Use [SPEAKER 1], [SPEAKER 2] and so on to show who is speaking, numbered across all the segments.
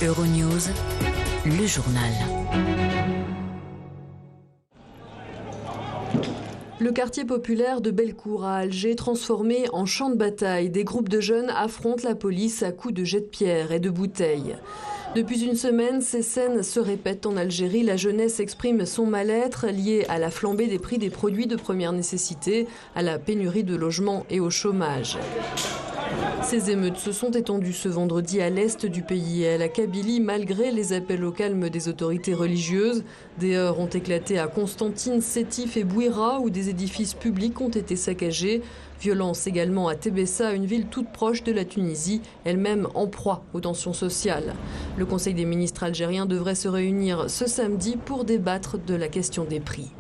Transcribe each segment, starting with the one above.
[SPEAKER 1] Euronews, le journal.
[SPEAKER 2] Le quartier populaire de Bellecour à Alger, transformé en champ de bataille. Des groupes de jeunes affrontent la police à coups de jets de pierre et de bouteilles. Depuis une semaine, ces scènes se répètent en Algérie. La jeunesse exprime son mal-être lié à la flambée des prix des produits de première nécessité, à la pénurie de logements et au chômage. Ces émeutes se sont étendues ce vendredi à l'est du pays et à la Kabylie, malgré les appels au calme des autorités religieuses. Des heurts ont éclaté à Constantine, Sétif et Bouira, où des édifices publics ont été saccagés. Violence également à Tébessa, une ville toute proche de la Tunisie, elle-même en proie aux tensions sociales. Le Conseil des ministres algériens devrait se réunir ce samedi pour débattre de la question des prix.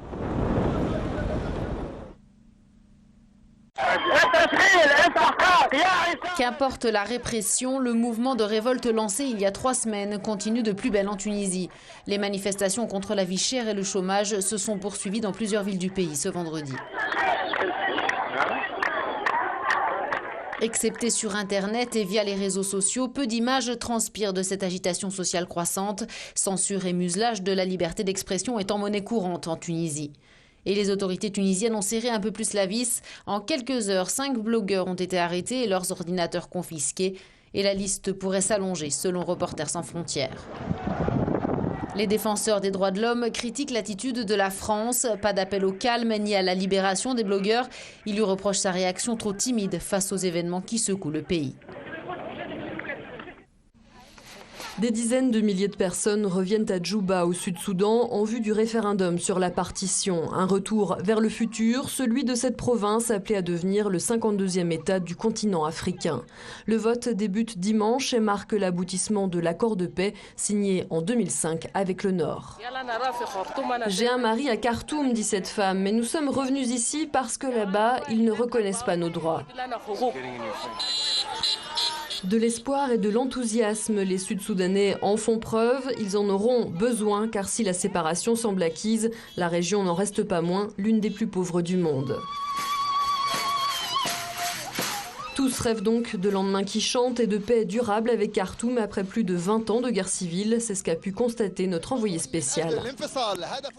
[SPEAKER 3] Qu'importe la répression, le mouvement de révolte lancé il y a 3 semaines continue de plus belle en Tunisie. Les manifestations contre la vie chère et le chômage se sont poursuivies dans plusieurs villes du pays ce vendredi. Excepté sur Internet et via les réseaux sociaux, peu d'images transpirent de cette agitation sociale croissante. Censure et muselage de la liberté d'expression étant monnaie courante en Tunisie. Et les autorités tunisiennes ont serré un peu plus la vis. En quelques heures, 5 blogueurs ont été arrêtés et leurs ordinateurs confisqués. Et la liste pourrait s'allonger, selon Reporters sans frontières. Les défenseurs des droits de l'homme critiquent l'attitude de la France. Pas d'appel au calme ni à la libération des blogueurs. Ils lui reprochent sa réaction trop timide face aux événements qui secouent le pays.
[SPEAKER 2] Des dizaines de milliers de personnes reviennent à Djouba, au Sud-Soudan, en vue du référendum sur la partition. Un retour vers le futur, celui de cette province appelée à devenir le 52e État du continent africain. Le vote débute dimanche et marque l'aboutissement de l'accord de paix signé en 2005 avec le Nord. J'ai un mari à Khartoum, dit cette femme, mais nous sommes revenus ici parce que là-bas, ils ne reconnaissent pas nos droits. De l'espoir et de l'enthousiasme, les Sud-Soudanais en font preuve. Ils en auront besoin car si la séparation semble acquise, la région n'en reste pas moins l'une des plus pauvres du monde. Tous rêvent donc de lendemains qui chantent et de paix durable avec Khartoum après plus de 20 ans de guerre civile. C'est ce qu'a pu constater notre envoyé spécial.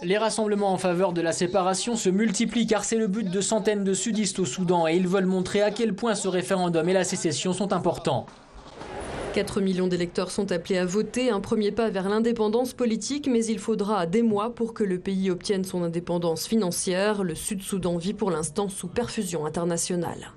[SPEAKER 4] Les rassemblements en faveur de la séparation se multiplient car c'est le but de centaines de sudistes au Soudan et ils veulent montrer à quel point ce référendum et la sécession sont importants.
[SPEAKER 2] 4 millions d'électeurs sont appelés à voter, un premier pas vers l'indépendance politique, mais il faudra des mois pour que le pays obtienne son indépendance financière. Le Sud-Soudan vit pour l'instant sous perfusion internationale.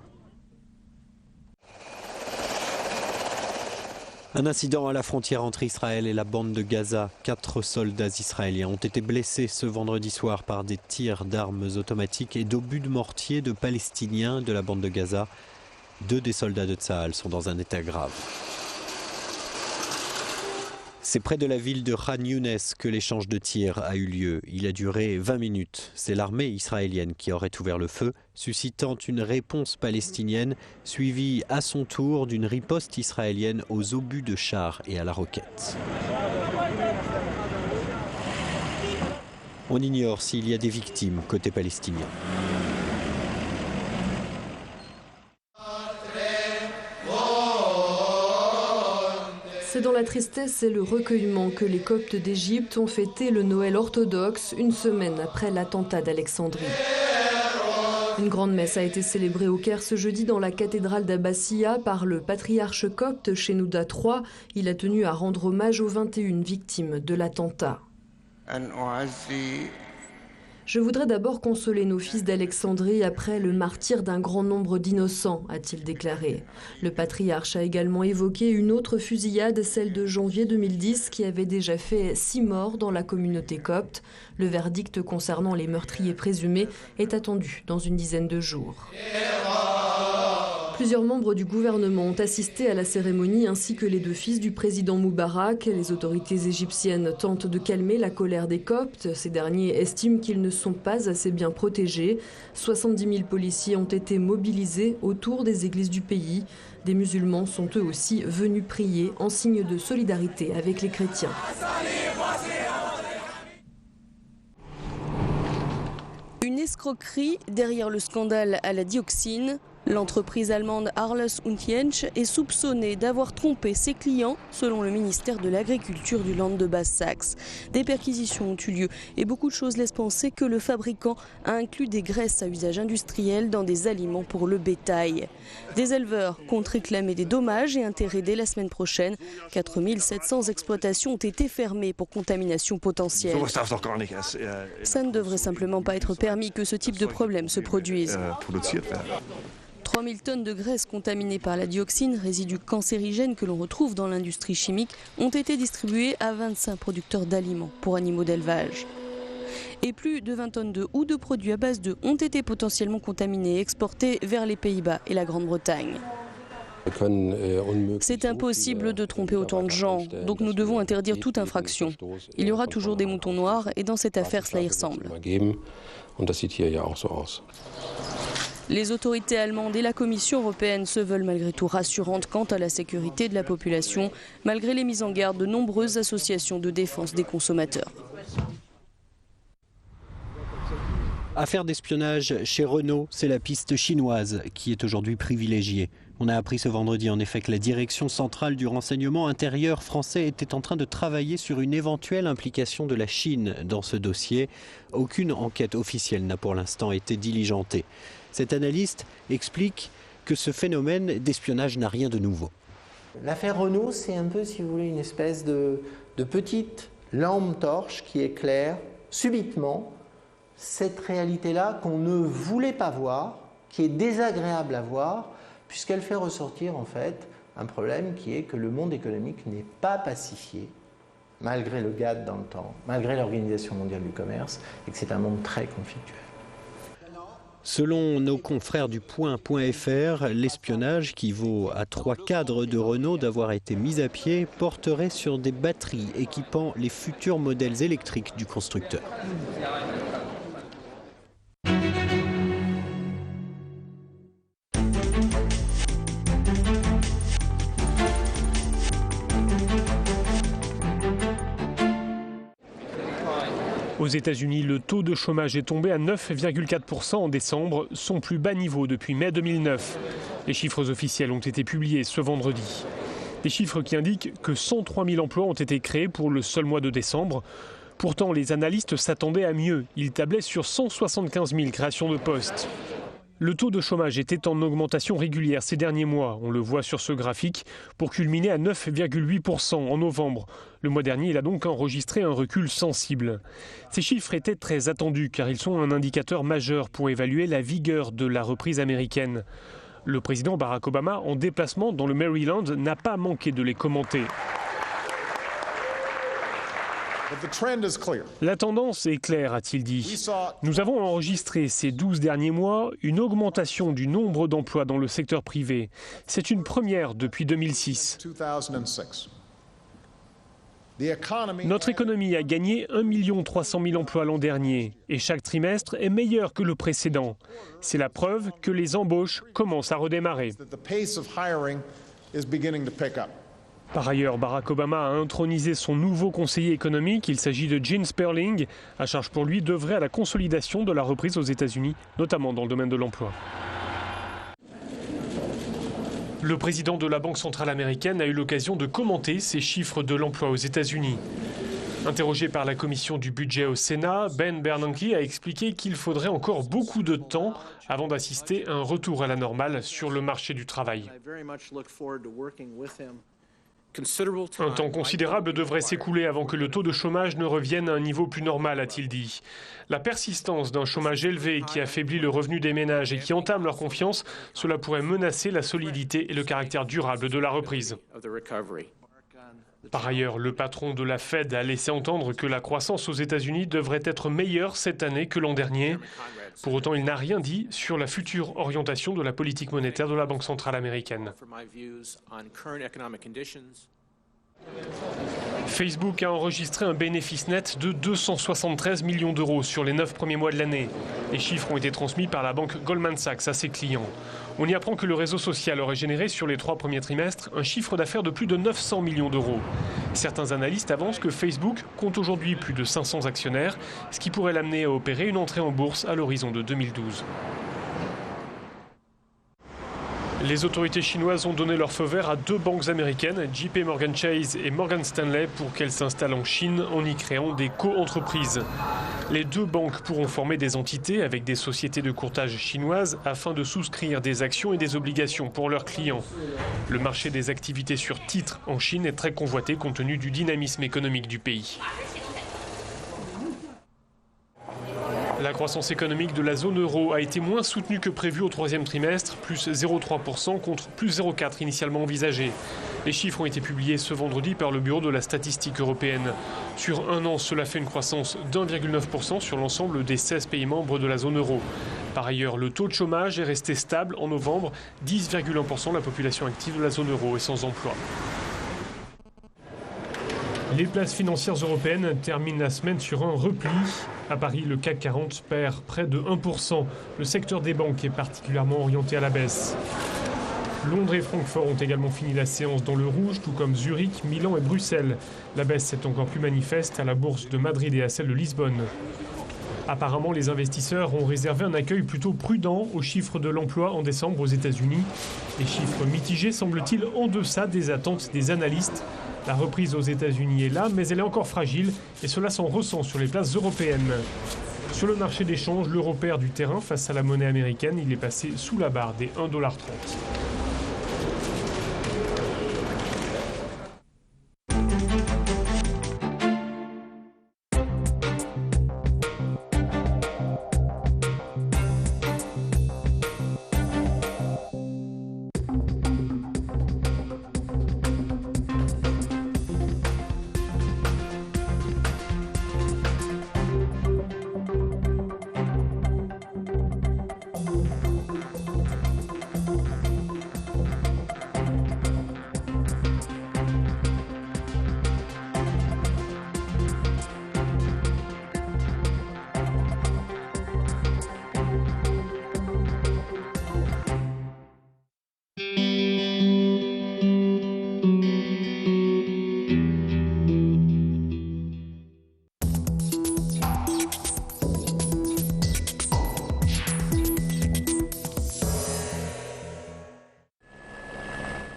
[SPEAKER 5] Un incident à la frontière entre Israël et la bande de Gaza. 4 soldats israéliens ont été blessés ce vendredi soir par des tirs d'armes automatiques et d'obus de mortier de Palestiniens de la bande de Gaza. 2 des soldats de Tsahal sont dans un état grave. C'est près de la ville de Khan Younes que l'échange de tirs a eu lieu. Il a duré 20 minutes. C'est l'armée israélienne qui aurait ouvert le feu, suscitant une réponse palestinienne, suivie à son tour d'une riposte israélienne aux obus de chars et à la roquette. On ignore s'il y a des victimes côté palestinien.
[SPEAKER 2] C'est dans la tristesse et le recueillement que les Coptes d'Égypte ont fêté le Noël orthodoxe une semaine après l'attentat d'Alexandrie. Une grande messe a été célébrée au Caire ce jeudi dans la cathédrale d'Abbassia par le patriarche copte Shenouda III. Il a tenu à rendre hommage aux 21 victimes de l'attentat. Je voudrais d'abord consoler nos fils d'Alexandrie après le martyre d'un grand nombre d'innocents, a-t-il déclaré. Le patriarche a également évoqué une autre fusillade, celle de janvier 2010, qui avait déjà fait 6 morts dans la communauté copte. Le verdict concernant les meurtriers présumés est attendu dans une dizaine de jours. Plusieurs membres du gouvernement ont assisté à la cérémonie ainsi que les 2 fils du président Moubarak. Les autorités égyptiennes tentent de calmer la colère des Coptes. Ces derniers estiment qu'ils ne sont pas assez bien protégés. 70 000 policiers ont été mobilisés autour des églises du pays. Des musulmans sont eux aussi venus prier en signe de solidarité avec les chrétiens.
[SPEAKER 6] Une escroquerie derrière le scandale à la dioxine. L'entreprise allemande Arles und Jensch est soupçonnée d'avoir trompé ses clients, selon le ministère de l'Agriculture du Land de Basse-Saxe. Des perquisitions ont eu lieu et beaucoup de choses laissent penser que le fabricant a inclus des graisses à usage industriel dans des aliments pour le bétail. Des éleveurs comptent réclamer des dommages et intérêts dès la semaine prochaine. 4700 exploitations ont été fermées pour contamination potentielle. Ça ne devrait simplement pas être permis que ce type de problème se produise. 3000 tonnes de graisse contaminées par la dioxine, résidu cancérigène que l'on retrouve dans l'industrie chimique, ont été distribuées à 25 producteurs d'aliments pour animaux d'élevage. Et plus de 20 tonnes de houes de produits à base d'œufs ont été potentiellement contaminés et exportés vers les Pays-Bas et la Grande-Bretagne. C'est impossible de tromper autant de gens, donc nous devons interdire toute infraction. Il y aura toujours des moutons noirs et dans cette affaire cela y ressemble. Les autorités allemandes et la Commission européenne se veulent malgré tout rassurantes quant à la sécurité de la population, malgré les mises en garde de nombreuses associations de défense des consommateurs.
[SPEAKER 5] Affaire d'espionnage chez Renault, c'est la piste chinoise qui est aujourd'hui privilégiée. On a appris ce vendredi en effet que la direction centrale du renseignement intérieur français était en train de travailler sur une éventuelle implication de la Chine dans ce dossier. Aucune enquête officielle n'a pour l'instant été diligentée. Cet analyste explique que ce phénomène d'espionnage n'a rien de nouveau.
[SPEAKER 7] L'affaire Renault, c'est un peu, si vous voulez, une espèce de petite lampe torche qui éclaire subitement cette réalité-là qu'on ne voulait pas voir, qui est désagréable à voir, puisqu'elle fait ressortir en fait un problème qui est que le monde économique n'est pas pacifié, malgré le GATT dans le temps, malgré l'Organisation mondiale du commerce, et que c'est un monde très conflictuel.
[SPEAKER 5] Selon nos confrères du Point.fr, l'espionnage, qui vaut à 3 cadres de Renault d'avoir été mis à pied, porterait sur des batteries équipant les futurs modèles électriques du constructeur.
[SPEAKER 8] Aux États-Unis, le taux de chômage est tombé à 9,4% en décembre, son plus bas niveau depuis mai 2009. Les chiffres officiels ont été publiés ce vendredi. Des chiffres qui indiquent que 103 000 emplois ont été créés pour le seul mois de décembre. Pourtant, les analystes s'attendaient à mieux. Ils tablaient sur 175 000 créations de postes. Le taux de chômage était en augmentation régulière ces derniers mois, on le voit sur ce graphique, pour culminer à 9,8% en novembre. Le mois dernier, il a donc enregistré un recul sensible. Ces chiffres étaient très attendus car ils sont un indicateur majeur pour évaluer la vigueur de la reprise américaine. Le président Barack Obama, en déplacement dans le Maryland, n'a pas manqué de les commenter. La tendance est claire, a-t-il dit. Nous avons enregistré ces 12 derniers mois une augmentation du nombre d'emplois dans le secteur privé. C'est une première depuis 2006. Notre économie a gagné 1 300 000 emplois l'an dernier et chaque trimestre est meilleur que le précédent. C'est la preuve que les embauches commencent à redémarrer. Par ailleurs, Barack Obama a intronisé son nouveau conseiller économique. Il s'agit de Gene Sperling. À charge pour lui d'œuvrer à la consolidation de la reprise aux États-Unis, notamment dans le domaine de l'emploi. Le président de la Banque centrale américaine a eu l'occasion de commenter ces chiffres de l'emploi aux États-Unis. Interrogé par la commission du budget au Sénat, Ben Bernanke a expliqué qu'il faudrait encore beaucoup de temps avant d'assister à un retour à la normale sur le marché du travail. Un temps considérable devrait s'écouler avant que le taux de chômage ne revienne à un niveau plus normal, a-t-il dit. La persistance d'un chômage élevé qui affaiblit le revenu des ménages et qui entame leur confiance, cela pourrait menacer la solidité et le caractère durable de la reprise. Par ailleurs, le patron de la Fed a laissé entendre que la croissance aux États-Unis devrait être meilleure cette année que l'an dernier. Pour autant, il n'a rien dit sur la future orientation de la politique monétaire de la Banque centrale américaine. Facebook a enregistré un bénéfice net de 273 millions d'euros sur les 9 premiers mois de l'année. Les chiffres ont été transmis par la banque Goldman Sachs à ses clients. On y apprend que le réseau social aurait généré sur les 3 premiers trimestres un chiffre d'affaires de plus de 900 millions d'euros. Certains analystes avancent que Facebook compte aujourd'hui plus de 500 actionnaires, ce qui pourrait l'amener à opérer une entrée en bourse à l'horizon de 2012. Les autorités chinoises ont donné leur feu vert à 2 banques américaines, JP Morgan Chase et Morgan Stanley, pour qu'elles s'installent en Chine en y créant des co-entreprises. Les 2 banques pourront former des entités avec des sociétés de courtage chinoises afin de souscrire des actions et des obligations pour leurs clients. Le marché des activités sur titres en Chine est très convoité compte tenu du dynamisme économique du pays. La croissance économique de la zone euro a été moins soutenue que prévu au 3e trimestre, plus 0,3% contre plus 0,4% initialement envisagé. Les chiffres ont été publiés ce vendredi par le Bureau de la statistique européenne. Sur un an, cela fait une croissance d'1,9% sur l'ensemble des 16 pays membres de la zone euro. Par ailleurs, le taux de chômage est resté stable en novembre. 10,1% de la population active de la zone euro est sans emploi. Les places financières européennes terminent la semaine sur un repli. À Paris, le CAC 40 perd près de 1%. Le secteur des banques est particulièrement orienté à la baisse. Londres et Francfort ont également fini la séance dans le rouge, tout comme Zurich, Milan et Bruxelles. La baisse est encore plus manifeste à la bourse de Madrid et à celle de Lisbonne. Apparemment, les investisseurs ont réservé un accueil plutôt prudent aux chiffres de l'emploi en décembre aux États-Unis. Les chiffres mitigés semblent-ils en deçà des attentes des analystes. La reprise aux États-Unis est là, mais elle est encore fragile et cela s'en ressent sur les places européennes. Sur le marché des changes, l'euro perd du terrain face à la monnaie américaine. Il est passé sous la barre des 1,30 $.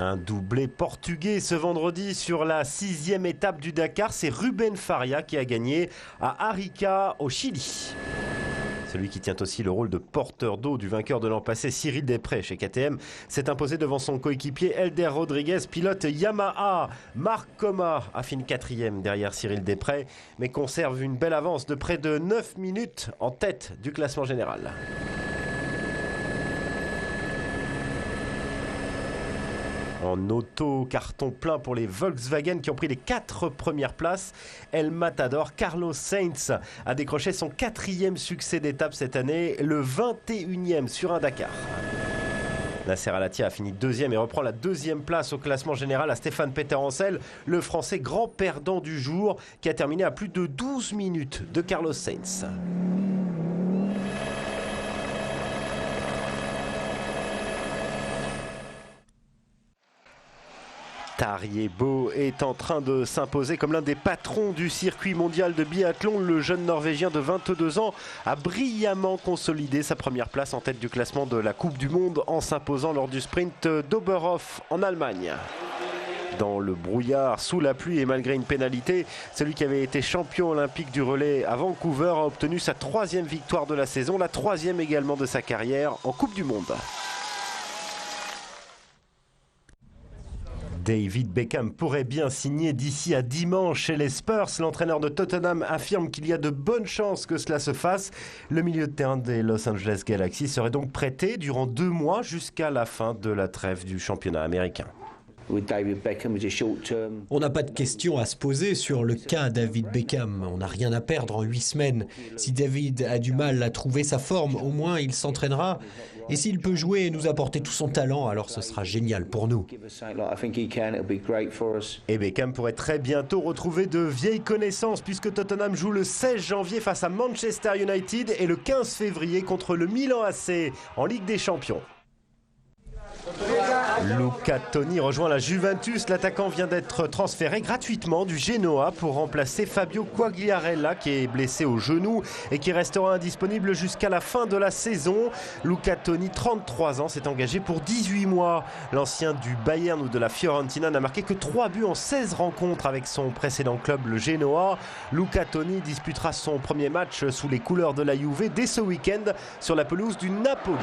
[SPEAKER 9] Un doublé portugais ce vendredi sur la 6e étape du Dakar. C'est Ruben Faria qui a gagné à Arica au Chili. Celui qui tient aussi le rôle de porteur d'eau du vainqueur de l'an passé, Cyril Després chez KTM, s'est imposé devant son coéquipier Helder Rodriguez, pilote Yamaha. Marc Coma affine 4e derrière Cyril Després, mais conserve une belle avance de près de 9 minutes en tête du classement général. En auto, carton plein pour les Volkswagen qui ont pris les 4 premières places. El Matador, Carlos Sainz, a décroché son 4e succès d'étape cette année, le 21e sur un Dakar. Nasser Al-Attiyah a fini 2e et reprend la 2e place au classement général à Stéphane Peterhansel, le Français grand perdant du jour, qui a terminé à plus de 12 minutes de Carlos Sainz. Tariebo est en train de s'imposer comme l'un des patrons du circuit mondial de biathlon. Le jeune Norvégien de 22 ans a brillamment consolidé sa première place en tête du classement de la Coupe du Monde en s'imposant lors du sprint d'Oberhof en Allemagne. Dans le brouillard, sous la pluie et malgré une pénalité, celui qui avait été champion olympique du relais à Vancouver a obtenu sa 3e victoire de la saison, la 3e également de sa carrière en Coupe du Monde. David Beckham pourrait bien signer d'ici à dimanche chez les Spurs. L'entraîneur de Tottenham affirme qu'il y a de bonnes chances que cela se fasse. Le milieu de terrain des Los Angeles Galaxy serait donc prêté durant 2 mois jusqu'à la fin de la trêve du championnat américain.
[SPEAKER 5] On n'a pas de questions à se poser sur le cas David Beckham. On n'a rien à perdre en 8 semaines. Si David a du mal à trouver sa forme, au moins il s'entraînera. Et s'il peut jouer et nous apporter tout son talent, alors ce sera génial pour nous.
[SPEAKER 9] Et Beckham pourrait très bientôt retrouver de vieilles connaissances puisque Tottenham joue le 16 janvier face à Manchester United et le 15 février contre le Milan AC en Ligue des Champions. Luca Toni rejoint la Juventus. L'attaquant vient d'être transféré gratuitement du Genoa pour remplacer Fabio Quagliarella qui est blessé au genou et qui restera indisponible jusqu'à la fin de la saison. Luca Toni, 33 ans, s'est engagé pour 18 mois. L'ancien du Bayern ou de la Fiorentina n'a marqué que 3 buts en 16 rencontres avec son précédent club, le Genoa. Luca Toni disputera son premier match sous les couleurs de la Juve dès ce week-end sur la pelouse du Napoli.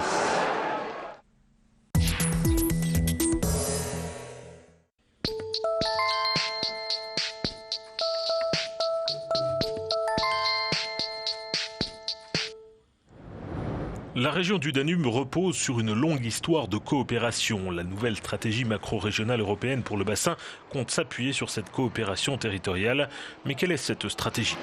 [SPEAKER 10] La région du Danube repose sur une longue histoire de coopération. La nouvelle stratégie macro-régionale européenne pour le bassin compte s'appuyer sur cette coopération territoriale. Mais quelle est cette stratégie ?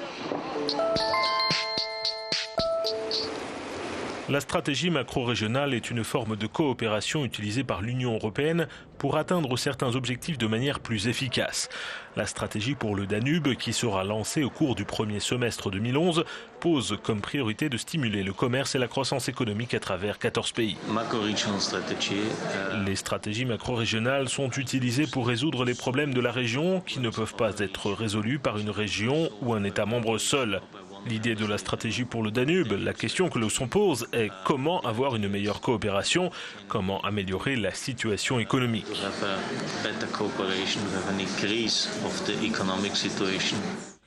[SPEAKER 10] La stratégie macro-régionale est une forme de coopération utilisée par l'Union européenne pour atteindre certains objectifs de manière plus efficace. La stratégie pour le Danube, qui sera lancée au cours du premier semestre 2011, pose comme priorité de stimuler le commerce et la croissance économique à travers 14 pays. Les stratégies macro-régionales sont utilisées pour résoudre les problèmes de la région qui ne peuvent pas être résolus par une région ou un État membre seul. L'idée de la stratégie pour le Danube, la question que l'on se pose est comment avoir une meilleure coopération, comment améliorer la situation économique.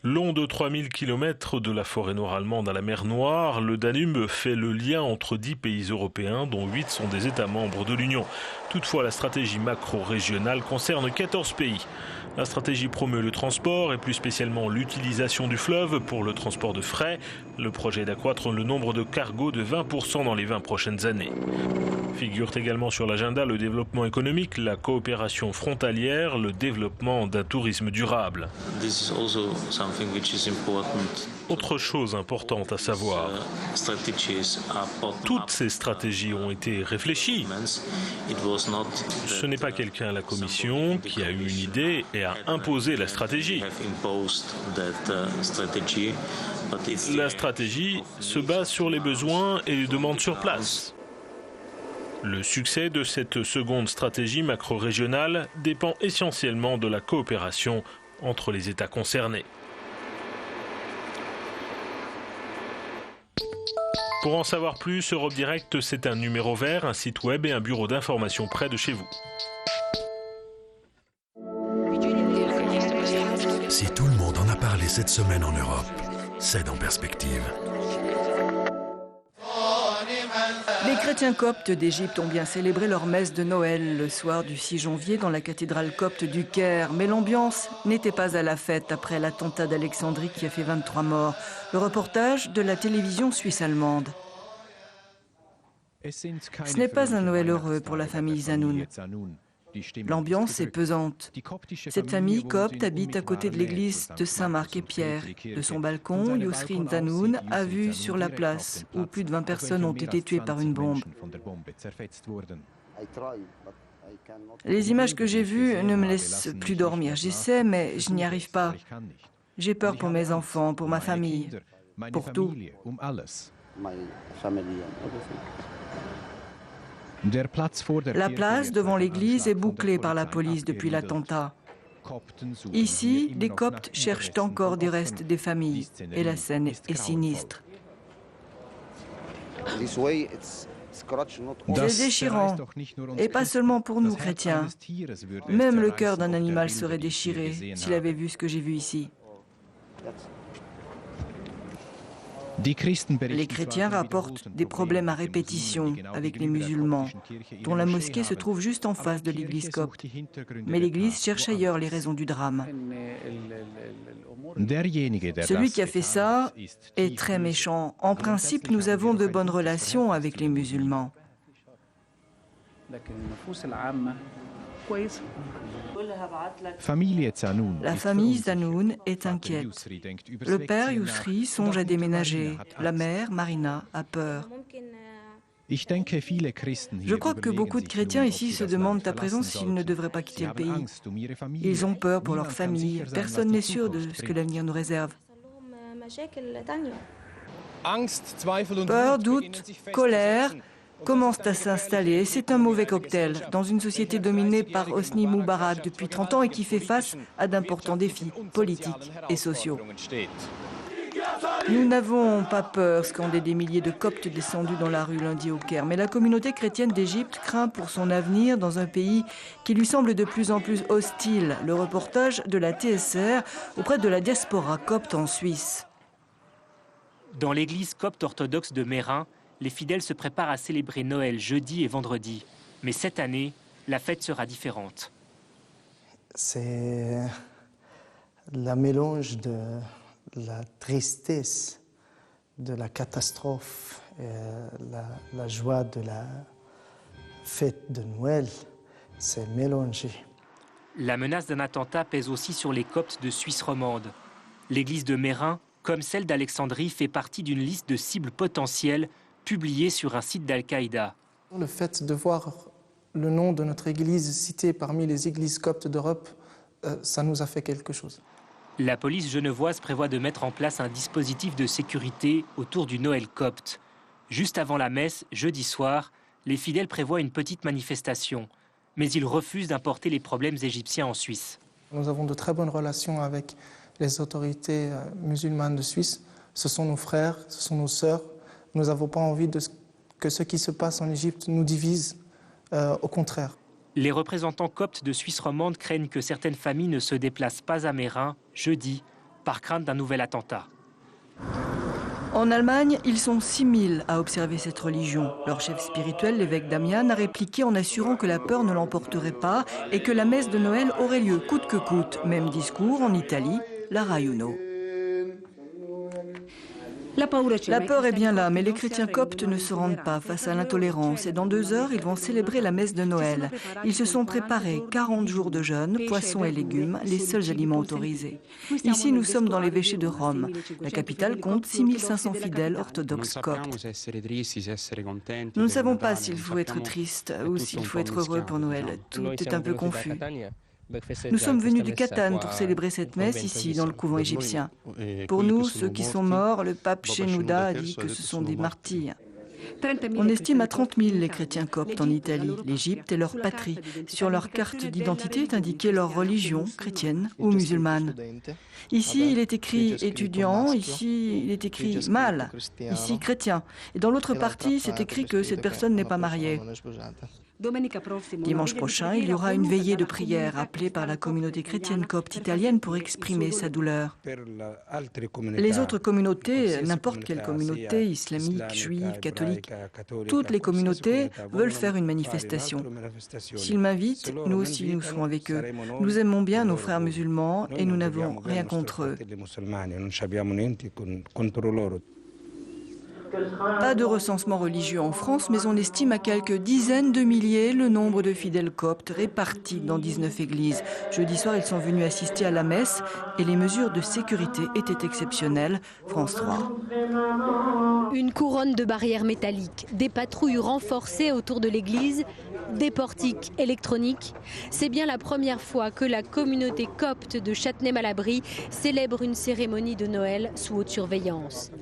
[SPEAKER 10] Long de 3000 km de la forêt noire allemande à la mer Noire, le Danube fait le lien entre 10 pays européens, dont 8 sont des États membres de l'Union. Toutefois, la stratégie macro-régionale concerne 14 pays. La stratégie promeut le transport et plus spécialement l'utilisation du fleuve pour le transport de fret. Le projet est d'accroître le nombre de cargos de 20% dans les 20 prochaines années. Figurent également sur l'agenda le développement économique, la coopération frontalière, le développement d'un tourisme durable. Autre chose importante à savoir, toutes ces stratégies ont été réfléchies. Ce n'est pas quelqu'un à la Commission qui a eu une idée et a imposé la stratégie. La stratégie se base sur les besoins et les demandes sur place. Le succès de cette seconde stratégie macro-régionale dépend essentiellement de la coopération entre les États concernés. Pour en savoir plus, Europe Direct, c'est un numéro vert, un site web et un bureau d'information près de chez vous.
[SPEAKER 11] Si tout le monde en a parlé cette semaine en Europe, c'est en perspective.
[SPEAKER 12] Les chrétiens coptes d'Égypte ont bien célébré leur messe de Noël le soir du 6 janvier dans la cathédrale copte du Caire. Mais l'ambiance n'était pas à la fête après l'attentat d'Alexandrie qui a fait 23 morts. Le reportage de la télévision suisse-allemande. Ce n'est pas un Noël heureux pour la famille Zanoun. L'ambiance est pesante. Cette famille copte habite à côté de l'église de Saint-Marc et Pierre. De son balcon, Yousrin Zanoun a vu sur la place où plus de 20 personnes ont été tuées par une bombe. Les images que j'ai vues ne me laissent plus dormir. J'essaie, mais je n'y arrive pas. J'ai peur pour mes enfants, pour ma famille, pour tout. La place devant l'église est bouclée par la police depuis l'attentat. Ici, les Coptes cherchent encore des restes des familles et la scène est sinistre. C'est déchirant, et pas seulement pour nous chrétiens. Même le cœur d'un animal serait déchiré s'il avait vu ce que j'ai vu ici. Les chrétiens rapportent des problèmes à répétition avec les musulmans, dont la mosquée se trouve juste en face de l'église copte. Mais l'église cherche ailleurs les raisons du drame. Celui qui a fait ça est très méchant. En principe, nous avons de bonnes relations avec les musulmans. La famille Zanoun est inquiète. Le père Yousri songe à déménager. La mère, Marina, a peur. Je crois que beaucoup de chrétiens ici se demandent à présent s'ils ne devraient pas quitter le pays. Ils ont peur pour leur famille. Personne n'est sûr de ce que l'avenir nous réserve. Peur, doute, colère. commencent à s'installer. C'est un mauvais cocktail dans une société dominée par Hosni Moubarak depuis 30 ans et qui fait face à d'importants défis politiques et sociaux. Nous n'avons pas peur, scandaient des milliers de Coptes descendus dans la rue lundi au Caire. Mais la communauté chrétienne d'Égypte craint pour son avenir dans un pays qui lui semble de plus en plus hostile. Le reportage de la TSR auprès de la diaspora copte en Suisse.
[SPEAKER 13] Dans l'église copte orthodoxe de Mérin, les fidèles se préparent à célébrer Noël jeudi et vendredi. Mais cette année, la fête sera différente.
[SPEAKER 14] C'est le mélange de la tristesse, de la catastrophe, et la joie de la fête de Noël, c'est mélangé.
[SPEAKER 13] La menace d'un attentat pèse aussi sur les Coptes de Suisse romande. L'église de Mérin, comme celle d'Alexandrie, fait partie d'une liste de cibles potentielles publiée sur un site d'Al-Qaïda.
[SPEAKER 15] Le fait de voir le nom de notre église cité parmi les églises coptes d'Europe, ça nous a fait quelque chose.
[SPEAKER 13] La police genevoise prévoit de mettre en place un dispositif de sécurité autour du Noël copte. Juste avant la messe, jeudi soir, les fidèles prévoient une petite manifestation. Mais ils refusent d'importer les problèmes égyptiens en Suisse.
[SPEAKER 15] Nous avons de très bonnes relations avec les autorités musulmanes de Suisse. Ce sont nos frères, ce sont nos sœurs. Nous n'avons pas envie que ce qui se passe en Égypte nous divise, au contraire.
[SPEAKER 13] Les représentants coptes de Suisse romande craignent que certaines familles ne se déplacent pas à Mérin jeudi par crainte d'un nouvel attentat.
[SPEAKER 12] En Allemagne, ils sont 6000 à observer cette religion. Leur chef spirituel, l'évêque Damian, a répliqué en assurant que la peur ne l'emporterait pas et que la messe de Noël aurait lieu coûte que coûte. Même discours en Italie, Lara Juno. La peur est bien là, mais les chrétiens coptes ne se rendent pas face à l'intolérance et dans 2 heures, ils vont célébrer la messe de Noël. Ils se sont préparés 40 jours de jeûne, poissons et légumes, les seuls aliments autorisés. Ici, nous sommes dans l'évêché de Rome. La capitale compte 6500 fidèles orthodoxes coptes. Nous ne savons pas s'il faut être triste ou s'il faut être heureux pour Noël. Tout est un peu confus. Nous sommes venus du Catane pour célébrer cette messe ici, dans le couvent égyptien. Pour nous, ceux qui sont morts, le pape Shenouda a dit que ce sont des martyrs. On estime à 30 000 les chrétiens coptes en Italie. L'Égypte est leur patrie. Sur leur carte d'identité est indiquée leur religion, chrétienne ou musulmane. Ici, il est écrit étudiant, ici, il est écrit mâle, ici chrétien. Et dans l'autre partie, c'est écrit que cette personne n'est pas mariée. Dimanche prochain, il y aura une veillée de prière appelée par la communauté chrétienne copte italienne pour exprimer sa douleur. Les autres communautés, n'importe quelle communauté, islamique, juive, catholique, toutes les communautés veulent faire une manifestation. S'ils m'invitent, nous aussi nous serons avec eux. Nous aimons bien nos frères musulmans et nous n'avons rien contre eux. Pas de recensement religieux en France, mais on estime à quelques dizaines de milliers le nombre de fidèles coptes répartis dans 19 églises. Jeudi soir, ils sont venus assister à la messe et les mesures de sécurité étaient exceptionnelles. France 3.
[SPEAKER 16] Une couronne de barrières métalliques, des patrouilles renforcées autour de l'église, des portiques électroniques. C'est bien la première fois que la communauté copte de Châtenay-Malabry célèbre une cérémonie de Noël sous haute surveillance.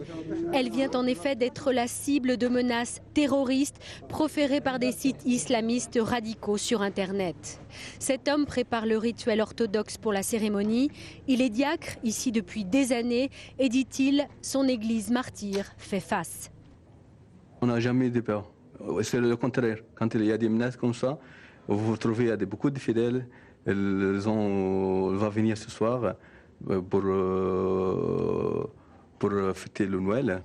[SPEAKER 16] Elle vient en effet d'être la cible de menaces terroristes proférées par des sites islamistes radicaux sur Internet. Cet homme prépare le rituel orthodoxe pour la cérémonie. Il est diacre ici depuis des années et, dit-il, son église martyre fait face.
[SPEAKER 17] On n'a jamais eu de peur. C'est le contraire. Quand il y a des menaces comme ça, vous vous retrouvez à beaucoup de fidèles. Ils vont venir ce soir pour fêter le Noël.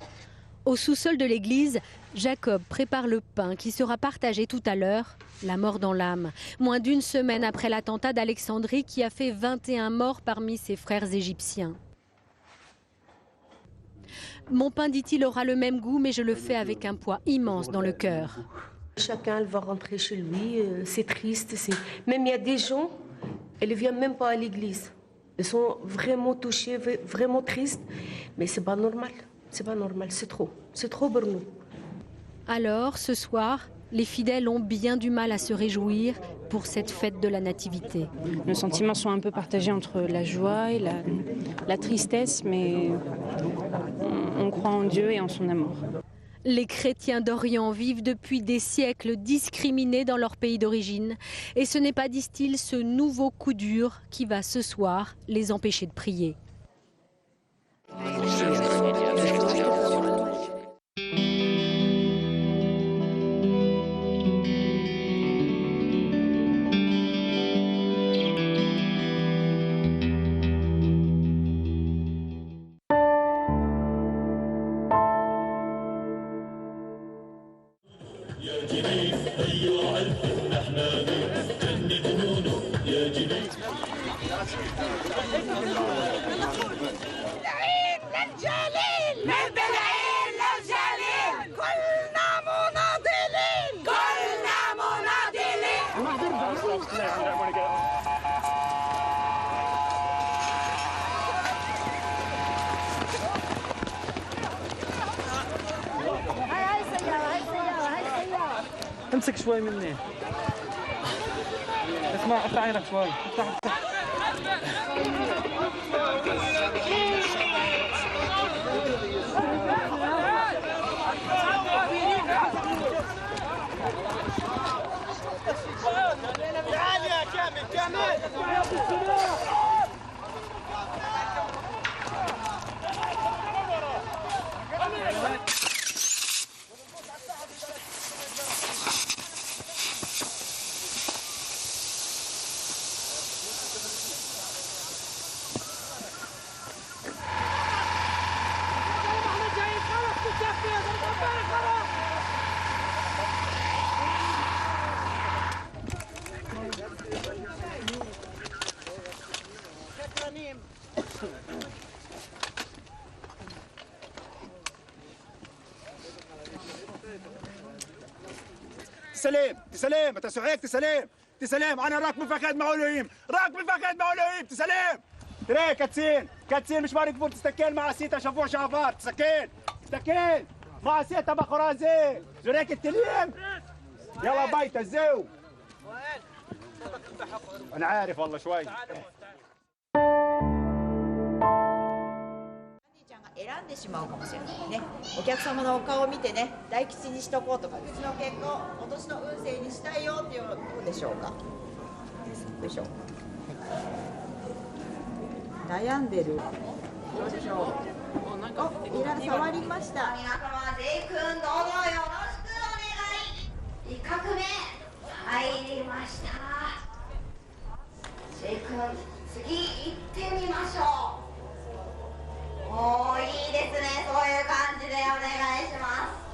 [SPEAKER 16] Au sous-sol de l'église, Jacob prépare le pain qui sera partagé tout à l'heure. La mort dans l'âme. Moins d'1 semaine après l'attentat d'Alexandrie qui a fait 21 morts parmi ses frères égyptiens. Mon pain, dit-il, aura le même goût, mais je le fais avec un poids immense dans le cœur.
[SPEAKER 18] Chacun va rentrer chez lui, c'est triste. Même il y a des gens, ils ne viennent même pas à l'église. Ils sont vraiment touchés, vraiment tristes, mais c'est pas normal. C'est pas normal, c'est trop pour nous.
[SPEAKER 16] Alors, ce soir, les fidèles ont bien du mal à se réjouir pour cette fête de la Nativité.
[SPEAKER 19] Nos sentiments sont un peu partagés entre la joie et la tristesse, mais on croit en Dieu et en son amour.
[SPEAKER 16] Les chrétiens d'Orient vivent depuis des siècles discriminés dans leur pays d'origine. Et ce n'est pas, disent-ils, ce nouveau coup dur qui va ce soir les empêcher de prier.
[SPEAKER 20] امسك شوي مني اسمع افتح عينك شوي
[SPEAKER 21] تسلم انت سعيد تسلم انا راكب فخد معوليم تسلم ترى كاتسين مش مارك فور تستكين مع سيتا شافوه شافار تستكين مع سيتا بخرازي زريك التليم يلا بايت الزو انا عارف والله شوي
[SPEAKER 22] 選んでしまうかもしれないね。お客様のお顔を見てね、大吉にしとこうとか、うちの結婚、今年の運勢にしたいよっていうのどうでしょうか。よいしょ。悩んでる。どうでしょう。触りました。皆様、ゼイ君どうぞよろしくお願い。1画目入りました。ゼイ君、次行ってみましょう。 おー、いいですね。そういう感じでお願いします。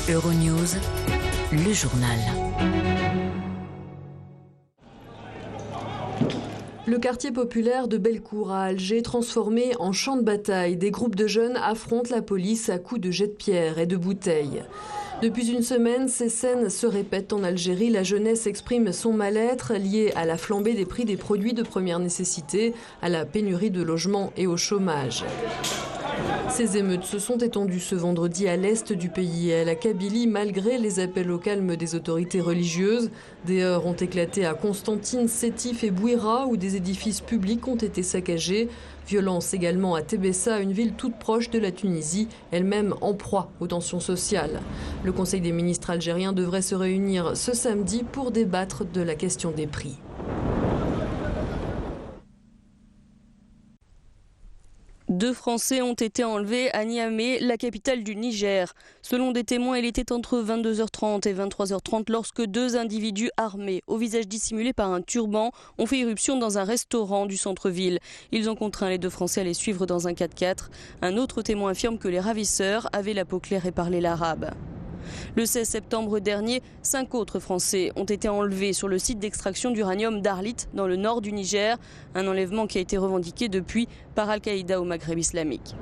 [SPEAKER 1] Euronews, le journal.
[SPEAKER 2] Le quartier populaire de Bellecour à Alger, transformé en champ de bataille. Des groupes de jeunes affrontent la police à coups de jets de pierre et de bouteilles. Depuis une semaine, ces scènes se répètent en Algérie. La jeunesse exprime son mal-être lié à la flambée des prix des produits de première nécessité, à la pénurie de logements et au chômage. Ces émeutes se sont étendues ce vendredi à l'est du pays et à la Kabylie, malgré les appels au calme des autorités religieuses. Des heurts ont éclaté à Constantine, Sétif et Bouira, où des édifices publics ont été saccagés. Violence également à Tébessa, une ville toute proche de la Tunisie, elle-même en proie aux tensions sociales. Le Conseil des ministres algériens devrait se réunir ce samedi pour débattre de la question des prix.
[SPEAKER 6] Deux Français ont été enlevés à Niamey, la capitale du Niger. Selon des témoins, il était entre 22h30 et 23h30 lorsque deux individus armés, au visage dissimulé par un turban, ont fait irruption dans un restaurant du centre-ville. Ils ont contraint les deux Français à les suivre dans un 4x4. Un autre témoin affirme que les ravisseurs avaient la peau claire et parlaient l'arabe. Le 16 septembre dernier, 5 autres Français ont été enlevés sur le site d'extraction d'uranium d'Arlit, dans le nord du Niger. Un enlèvement qui a été revendiqué depuis par Al-Qaïda au Maghreb islamique.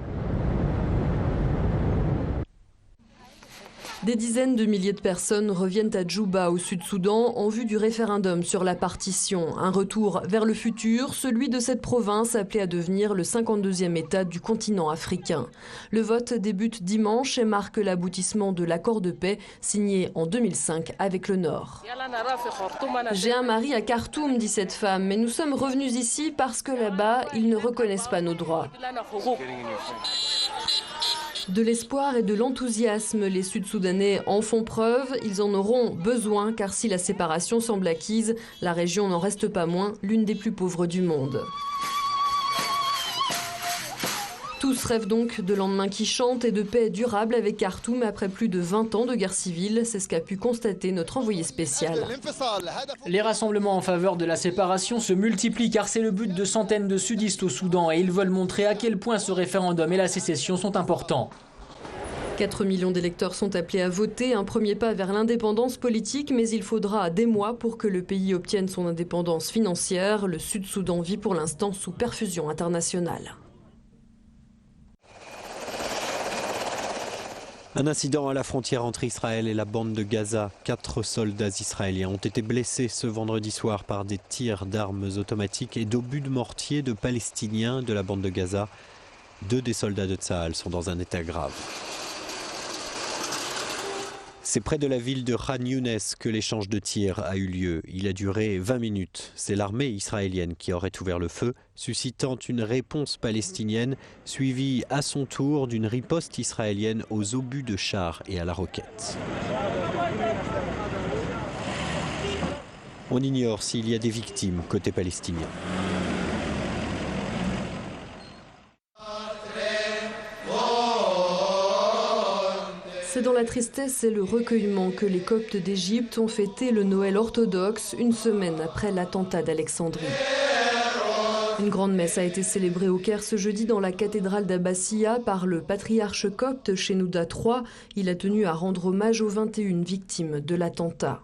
[SPEAKER 2] Des dizaines de milliers de personnes reviennent à Djouba, au Sud-Soudan, en vue du référendum sur la partition. Un retour vers le futur, celui de cette province appelée à devenir le 52e État du continent africain. Le vote débute dimanche et marque l'aboutissement de l'accord de paix signé en 2005 avec le Nord. J'ai un mari à Khartoum, dit cette femme, mais nous sommes revenus ici parce que là-bas, ils ne reconnaissent pas nos droits. De l'espoir et de l'enthousiasme, les Sud-Soudanais en font preuve. Ils en auront besoin car si la séparation semble acquise, la région n'en reste pas moins l'une des plus pauvres du monde. Tous rêvent donc de lendemain qui chantent et de paix durable avec Khartoum après plus de 20 ans de guerre civile. C'est ce qu'a pu constater notre envoyé spécial.
[SPEAKER 4] Les rassemblements en faveur de la séparation se multiplient car c'est le but de centaines de sudistes au Soudan et ils veulent montrer à quel point ce référendum et la sécession sont importants.
[SPEAKER 2] 4 millions d'électeurs sont appelés à voter, un premier pas vers l'indépendance politique, mais il faudra des mois pour que le pays obtienne son indépendance financière. Le Sud-Soudan vit pour l'instant sous perfusion internationale.
[SPEAKER 5] Un incident à la frontière entre Israël et la bande de Gaza. 4 soldats israéliens ont été blessés ce vendredi soir par des tirs d'armes automatiques et d'obus de mortier de Palestiniens de la bande de Gaza. 2 des soldats de Tsahal sont dans un état grave. C'est près de la ville de Khan Younes que l'échange de tirs a eu lieu. Il a duré 20 minutes. C'est l'armée israélienne qui aurait ouvert le feu, suscitant une réponse palestinienne, suivie à son tour d'une riposte israélienne aux obus de chars et à la roquette. On ignore s'il y a des victimes côté palestinien.
[SPEAKER 2] C'est dans la tristesse et le recueillement que les Coptes d'Égypte ont fêté le Noël orthodoxe une semaine après l'attentat d'Alexandrie. Une grande messe a été célébrée au Caire ce jeudi dans la cathédrale d'Abbassia par le patriarche copte Shenouda III. Il a tenu à rendre hommage aux 21 victimes de l'attentat.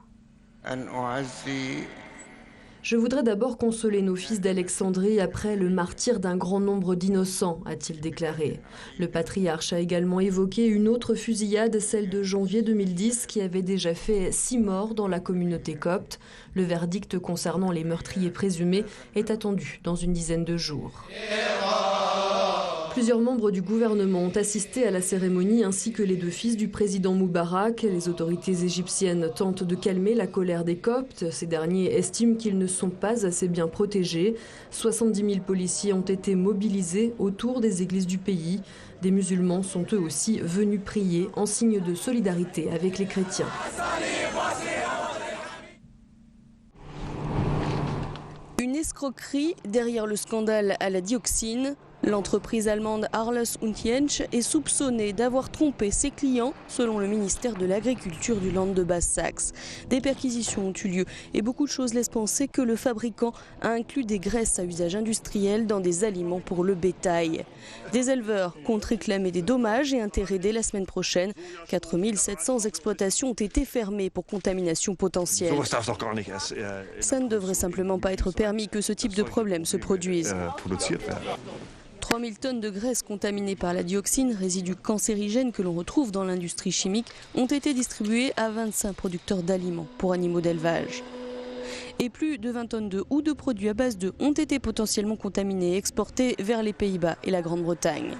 [SPEAKER 2] Je voudrais d'abord consoler nos fils d'Alexandrie après le martyre d'un grand nombre d'innocents, a-t-il déclaré. Le patriarche a également évoqué une autre fusillade, celle de janvier 2010, qui avait déjà fait 6 morts dans la communauté copte. Le verdict concernant les meurtriers présumés est attendu dans une dizaine de jours. Plusieurs membres du gouvernement ont assisté à la cérémonie ainsi que les 2 fils du président Moubarak. Les autorités égyptiennes tentent de calmer la colère des Coptes. Ces derniers estiment qu'ils ne sont pas assez bien protégés. 70 000 policiers ont été mobilisés autour des églises du pays. Des musulmans sont eux aussi venus prier en signe de solidarité avec les chrétiens.
[SPEAKER 6] Une escroquerie derrière le scandale à la dioxine. L'entreprise allemande Arles und Jensch est soupçonnée d'avoir trompé ses clients, selon le ministère de l'Agriculture du Land de Basse-Saxe. Des perquisitions ont eu lieu et beaucoup de choses laissent penser que le fabricant a inclus des graisses à usage industriel dans des aliments pour le bétail. Des éleveurs comptent réclamer des dommages et intérêts dès la semaine prochaine. 4700 exploitations ont été fermées pour contamination potentielle. Ça ne devrait simplement pas être permis que ce type de problème se produise. 3000 tonnes de graisse contaminées par la dioxine, résidu cancérigène que l'on retrouve dans l'industrie chimique, ont été distribuées à 25 producteurs d'aliments pour animaux d'élevage. Et plus de 20 tonnes de ou de produits à base d'œufs ont été potentiellement contaminés et exportés vers les Pays-Bas et la Grande-Bretagne.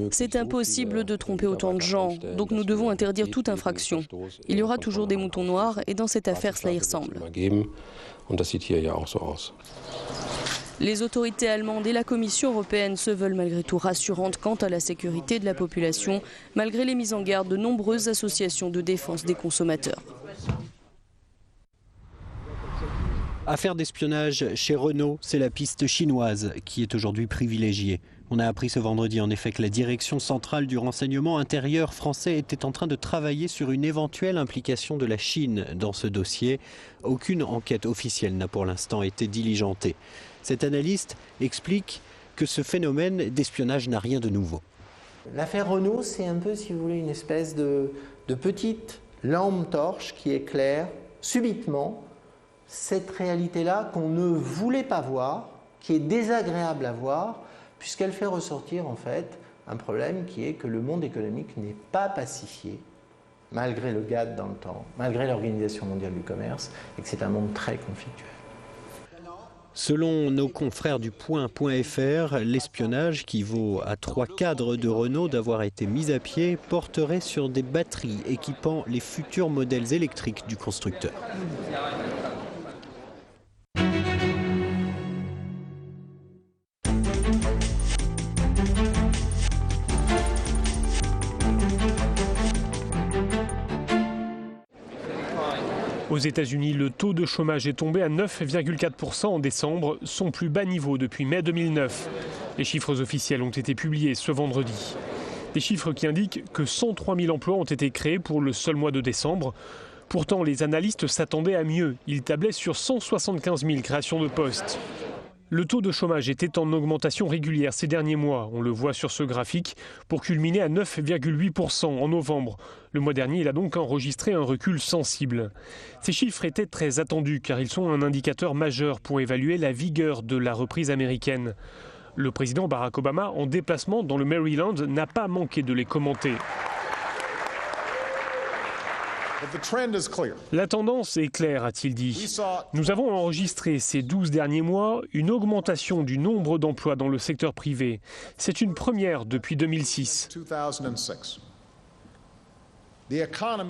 [SPEAKER 6] C'est impossible de tromper autant de gens, donc nous devons interdire toute infraction. Il y aura toujours des moutons noirs et dans cette affaire cela y ressemble. Les autorités allemandes et la Commission européenne se veulent malgré tout rassurantes quant à la sécurité de la population, malgré les mises en garde de nombreuses associations de défense des consommateurs.
[SPEAKER 5] Affaire d'espionnage chez Renault, c'est la piste chinoise qui est aujourd'hui privilégiée. On a appris ce vendredi en effet que la direction centrale du renseignement intérieur français était en train de travailler sur une éventuelle implication de la Chine dans ce dossier. Aucune enquête officielle n'a pour l'instant été diligentée. Cet analyste explique que ce phénomène d'espionnage n'a rien de nouveau.
[SPEAKER 3] L'affaire Renault, c'est un peu, si vous voulez, une espèce de petite lampe torche qui éclaire subitement cette réalité-là qu'on ne voulait pas voir, qui est désagréable à voir, puisqu'elle fait ressortir en fait un problème qui est que le monde économique n'est pas pacifié, malgré le GATT dans le temps, malgré l'Organisation mondiale du commerce, et que c'est un monde très conflictuel.
[SPEAKER 5] Selon nos confrères du Point.fr, l'espionnage, qui vaut à 3 cadres de Renault d'avoir été mis à pied, porterait sur des batteries équipant les futurs modèles électriques du constructeur.
[SPEAKER 8] Aux États-Unis, le taux de chômage est tombé à 9,4% en décembre, son plus bas niveau depuis mai 2009. Les chiffres officiels ont été publiés ce vendredi. Des chiffres qui indiquent que 103 000 emplois ont été créés pour le seul mois de décembre. Pourtant, les analystes s'attendaient à mieux. Ils tablaient sur 175 000 créations de postes. Le taux de chômage était en augmentation régulière ces derniers mois, on le voit sur ce graphique, pour culminer à 9,8% en novembre. Le mois dernier, il a donc enregistré un recul sensible. Ces chiffres étaient très attendus car ils sont un indicateur majeur pour évaluer la vigueur de la reprise américaine. Le président Barack Obama, en déplacement dans le Maryland, n'a pas manqué de les commenter. La tendance est claire, a-t-il dit. Nous avons enregistré ces 12 derniers mois une augmentation du nombre d'emplois dans le secteur privé. C'est une première depuis 2006.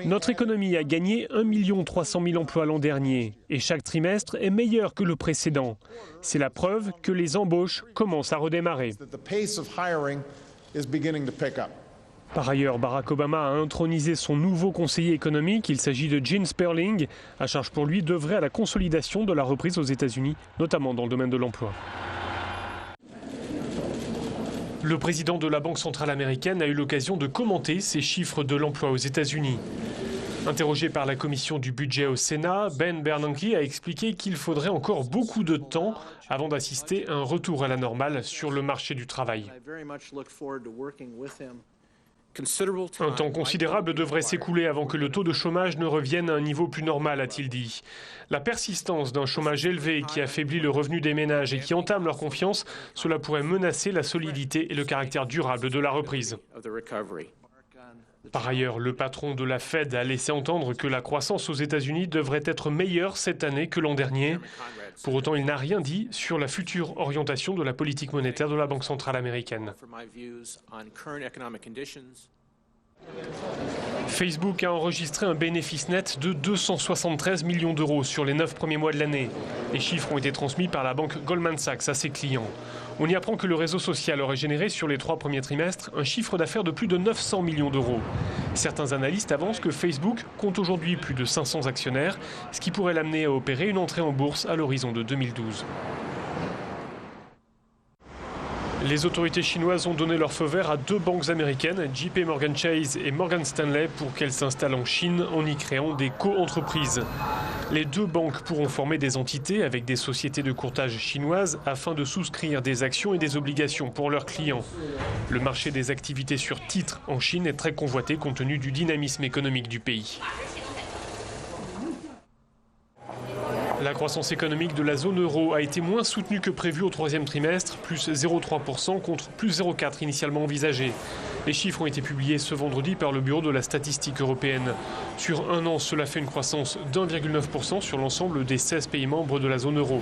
[SPEAKER 8] Notre économie a gagné 1 300 000 emplois l'an dernier et chaque trimestre est meilleur que le précédent. C'est la preuve que les embauches commencent à redémarrer. Par ailleurs, Barack Obama a intronisé son nouveau conseiller économique. Il s'agit de Gene Sperling, à charge pour lui d'œuvrer à la consolidation de la reprise aux États-Unis, notamment dans le domaine de l'emploi. Le président de la Banque centrale américaine a eu l'occasion de commenter ces chiffres de l'emploi aux États-Unis. Interrogé par la commission du budget au Sénat, Ben Bernanke a expliqué qu'il faudrait encore beaucoup de temps avant d'assister à un retour à la normale sur le marché du travail. Un temps considérable devrait s'écouler avant que le taux de chômage ne revienne à un niveau plus normal, a-t-il dit. La persistance d'un chômage élevé qui affaiblit le revenu des ménages et qui entame leur confiance, cela pourrait menacer la solidité et le caractère durable de la reprise. Par ailleurs, le patron de la Fed a laissé entendre que la croissance aux États-Unis devrait être meilleure cette année que l'an dernier. Pour autant, il n'a rien dit sur la future orientation de la politique monétaire de la Banque centrale américaine. Facebook a enregistré un bénéfice net de 273 millions d'euros sur les 9 premiers mois de l'année. Les chiffres ont été transmis par la banque Goldman Sachs à ses clients. On y apprend que le réseau social aurait généré sur les 3 premiers trimestres un chiffre d'affaires de plus de 900 millions d'euros. Certains analystes avancent que Facebook compte aujourd'hui plus de 500 actionnaires, ce qui pourrait l'amener à opérer une entrée en bourse à l'horizon de 2012. Les autorités chinoises ont donné leur feu vert à 2 banques américaines, JP Morgan Chase et Morgan Stanley, pour qu'elles s'installent en Chine en y créant des co-entreprises. Les 2 banques pourront former des entités avec des sociétés de courtage chinoises afin de souscrire des actions et des obligations pour leurs clients. Le marché des activités sur titre en Chine est très convoité compte tenu du dynamisme économique du pays. La croissance économique de la zone euro a été moins soutenue que prévu au 3e trimestre, plus 0,3% contre plus 0,4% initialement envisagé. Les chiffres ont été publiés ce vendredi par le Bureau de la statistique européenne. Sur un an, cela fait une croissance d'1,9% sur l'ensemble des 16 pays membres de la zone euro.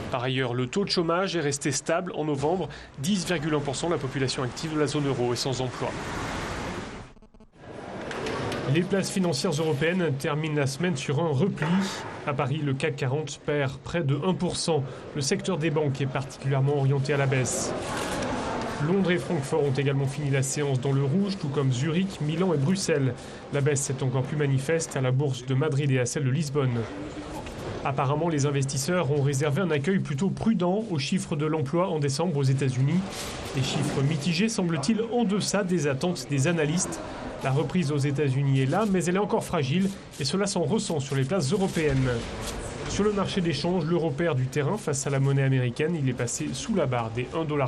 [SPEAKER 8] Par ailleurs, le taux de chômage est resté stable en novembre. 10,1% de la population active de la zone euro est sans emploi. Les places financières européennes terminent la semaine sur un repli. À Paris, le CAC 40 perd près de 1%. Le secteur des banques est particulièrement orienté à la baisse. Londres et Francfort ont également fini la séance dans le rouge, tout comme Zurich, Milan et Bruxelles. La baisse est encore plus manifeste à la bourse de Madrid et à celle de Lisbonne. Apparemment, les investisseurs ont réservé un accueil plutôt prudent aux chiffres de l'emploi en décembre aux États-Unis. Les chiffres mitigés semblent-ils en deçà des attentes des analystes. La reprise aux États-Unis est là, mais elle est encore fragile et cela s'en ressent sur les places européennes. Sur le marché des changes, l'euro perd du terrain face à la monnaie américaine. Il est passé sous la barre des 1,30 $.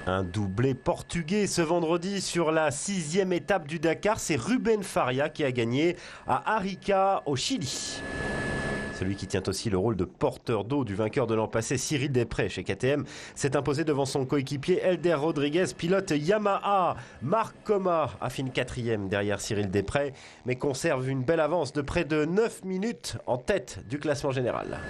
[SPEAKER 7] Un doublé portugais ce vendredi sur la 6e étape du Dakar. C'est Ruben Faria qui a gagné à Arica au Chili. Celui qui tient aussi le rôle de porteur d'eau du vainqueur de l'an passé, Cyril Desprez chez KTM, s'est imposé devant son coéquipier Helder Rodriguez, pilote Yamaha. Marc Coma affine 4e derrière Cyril Desprez, mais conserve une belle avance de près de 9 minutes en tête du classement général.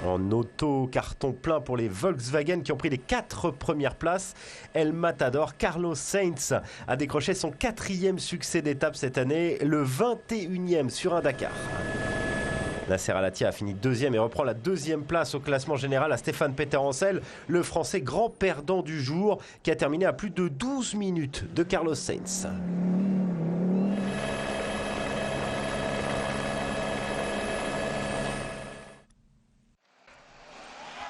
[SPEAKER 7] En auto, carton plein pour les Volkswagen qui ont pris les 4 premières places. El Matador, Carlos Sainz, a décroché son 4e succès d'étape cette année, le 21e sur un Dakar. Nasser Al-Attiyah a fini 2e et reprend la 2e place au classement général à Stéphane Peter-Hansel, le Français grand perdant du jour, qui a terminé à plus de 12 minutes de Carlos Sainz.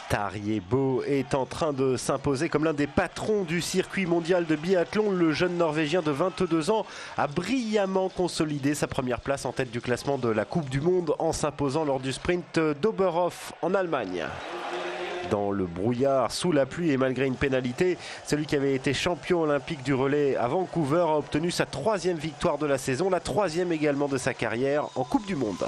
[SPEAKER 7] Tariebo est en train de s'imposer comme l'un des patrons du circuit mondial de biathlon. Le jeune Norvégien de 22 ans a brillamment consolidé sa première place en tête du classement de la Coupe du Monde en s'imposant lors du sprint d'Oberhof en Allemagne. Dans le brouillard, sous la pluie et malgré une pénalité, celui qui avait été champion olympique du relais à Vancouver a obtenu sa 3e victoire de la saison, la 3e également de sa carrière en Coupe du Monde.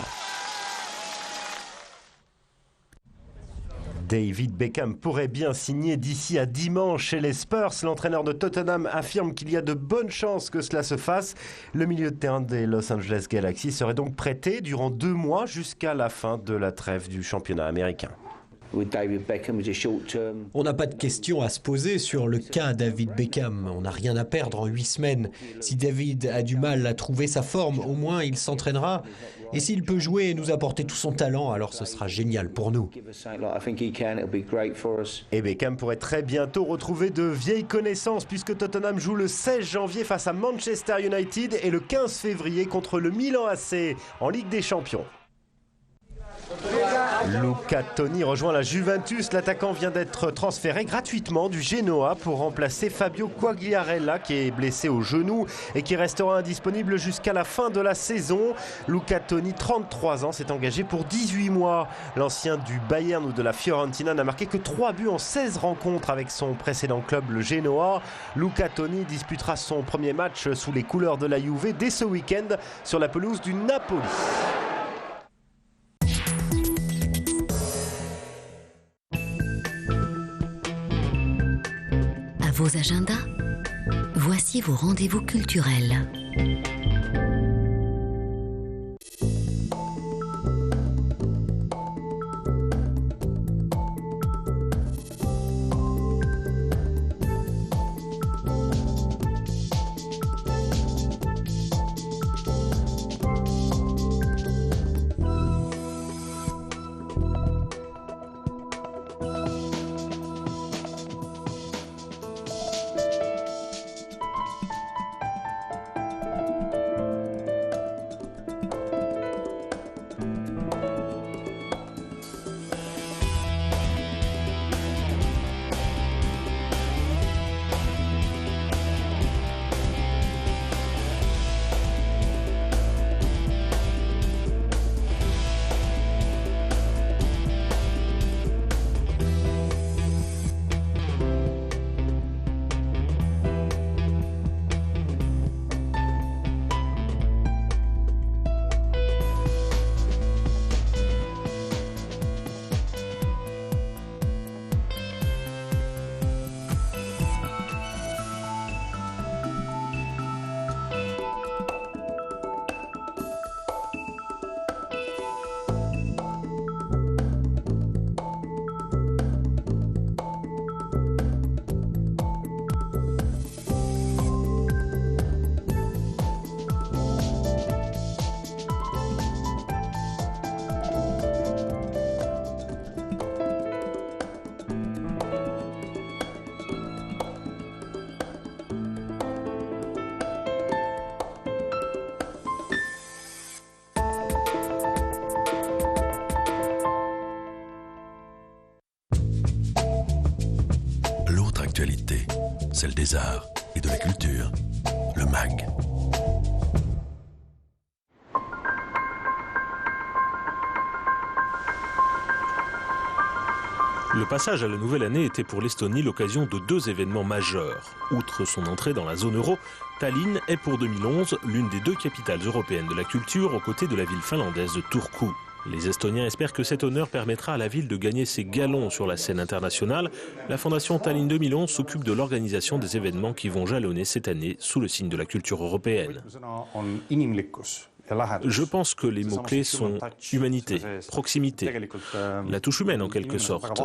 [SPEAKER 7] David Beckham pourrait bien signer d'ici à dimanche chez les Spurs. L'entraîneur de Tottenham affirme qu'il y a de bonnes chances que cela se fasse. Le milieu de terrain des Los Angeles Galaxy serait donc prêté durant 2 mois jusqu'à la fin de la trêve du championnat américain.
[SPEAKER 5] On n'a pas de questions à se poser sur le cas David Beckham. On n'a rien à perdre en 8 semaines. Si David a du mal à trouver sa forme, au moins il s'entraînera. Et s'il peut jouer et nous apporter tout son talent, alors ce sera génial pour nous.
[SPEAKER 7] Et Beckham pourrait très bientôt retrouver de vieilles connaissances puisque Tottenham joue le 16 janvier face à Manchester United et le 15 février contre le Milan AC en Ligue des Champions. Luca Toni rejoint la Juventus. L'attaquant vient d'être transféré gratuitement du Genoa pour remplacer Fabio Quagliarella qui est blessé au genou et qui restera indisponible jusqu'à la fin de la saison. Luca Toni, 33 ans, s'est engagé pour 18 mois. L'ancien du Bayern ou de la Fiorentina n'a marqué que 3 buts en 16 rencontres avec son précédent club, le Genoa. Luca Toni disputera son premier match sous les couleurs de la Juve dès ce week-end sur la pelouse du Napoli.
[SPEAKER 1] À vos agendas, voici vos rendez-vous culturels.
[SPEAKER 11] Actualité, celle des arts et de la culture, le MAG.
[SPEAKER 9] Le passage à la nouvelle année était pour l'Estonie l'occasion de 2 événements majeurs. Outre son entrée dans la zone euro, Tallinn est pour 2011 l'une des 2 capitales européennes de la culture aux côtés de la ville finlandaise de Turku. Les Estoniens espèrent que cet honneur permettra à la ville de gagner ses galons sur la scène internationale. La Fondation Tallinn 2011 s'occupe de l'organisation des événements qui vont jalonner cette année sous le signe de la culture européenne. Je pense que les mots-clés sont humanité, proximité, la touche humaine en quelque sorte.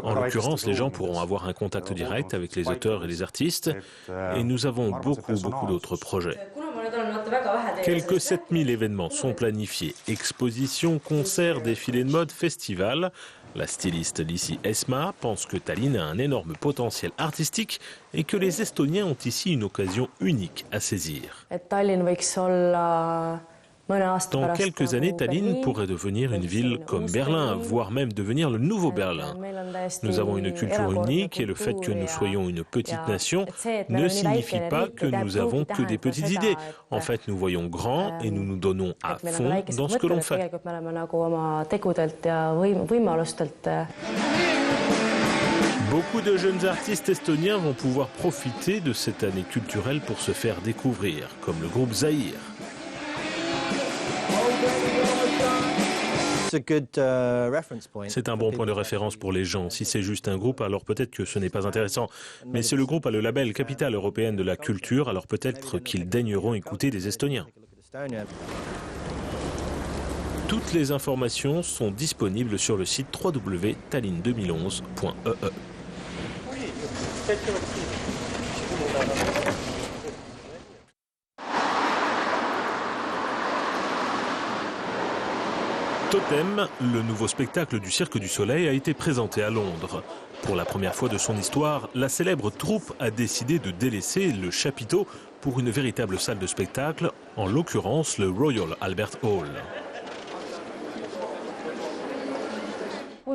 [SPEAKER 9] En l'occurrence, les gens pourront avoir un contact direct avec les auteurs et les artistes, et nous avons beaucoup d'autres projets. Quelques 7000 événements sont planifiés, expositions, concerts, défilés de mode, festivals. La styliste Liisi Esma pense que Tallinn a un énorme potentiel artistique et que les Estoniens ont ici une occasion unique à saisir. Dans quelques années, Tallinn pourrait devenir une ville comme Berlin, voire même devenir le nouveau Berlin. Nous avons une culture unique et le fait que nous soyons une petite nation ne signifie pas que nous avons que des petites idées. En fait, nous voyons grand et nous nous donnons à fond dans ce que l'on fait. Beaucoup de jeunes artistes estoniens vont pouvoir profiter de cette année culturelle pour se faire découvrir, comme le groupe Zahir. C'est un bon point de référence pour les gens. Si c'est juste un groupe, alors peut-être que ce n'est pas intéressant. Mais si le groupe a le label Capitale européenne de la culture, alors peut-être qu'ils daigneront écouter des Estoniens. Toutes les informations sont disponibles sur le site www.tallinn2011.ee. Totem, le nouveau spectacle du Cirque du Soleil, a été présenté à Londres. Pour la première fois de son histoire, la célèbre troupe a décidé de délaisser le chapiteau pour une véritable salle de spectacle, en l'occurrence le Royal Albert Hall. Nous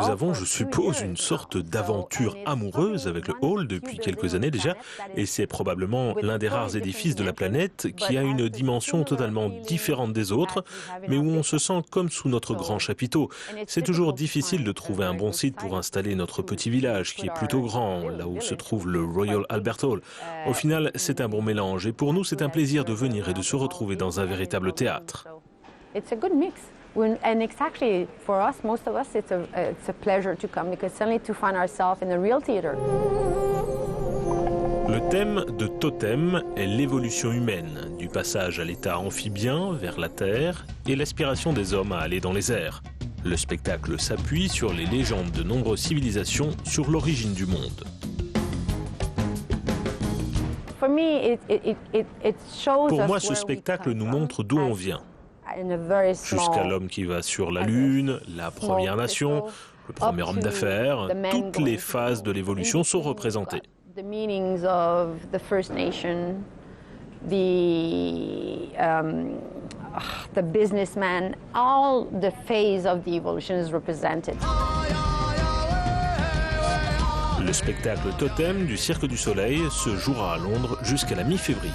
[SPEAKER 9] avons, je suppose, une sorte d'aventure amoureuse avec le hall depuis quelques années déjà, et c'est probablement l'un des rares édifices de la planète qui a une dimension totalement différente des autres, mais où on se sent comme sous notre grand chapiteau. C'est toujours difficile de trouver un bon site pour installer notre petit village, qui est plutôt grand, là où se trouve le Royal Albert Hall. Au final, c'est un bon mélange, et pour nous, c'est un plaisir de venir et de se retrouver dans un véritable théâtre.
[SPEAKER 10] And it's actually, for us, most of us, it's a pleasure to come because suddenly to find ourselves in a real theater.
[SPEAKER 9] Le thème de Totem est l'évolution humaine, du passage à l'état amphibien vers la terre et l'aspiration des hommes à aller dans les airs. Le spectacle s'appuie sur les légendes de nombreuses civilisations sur l'origine du monde.
[SPEAKER 10] Pour
[SPEAKER 9] moi, ce spectacle nous montre d'où on vient. Jusqu'à l'homme qui va sur la Lune, la Première Nation, le premier homme d'affaires, toutes les phases de l'évolution sont représentées.
[SPEAKER 10] The meanings of the First Nation, the businessman, all the phase of the evolution is represented.
[SPEAKER 9] Le spectacle Totem du Cirque du Soleil se jouera à Londres jusqu'à la mi-février.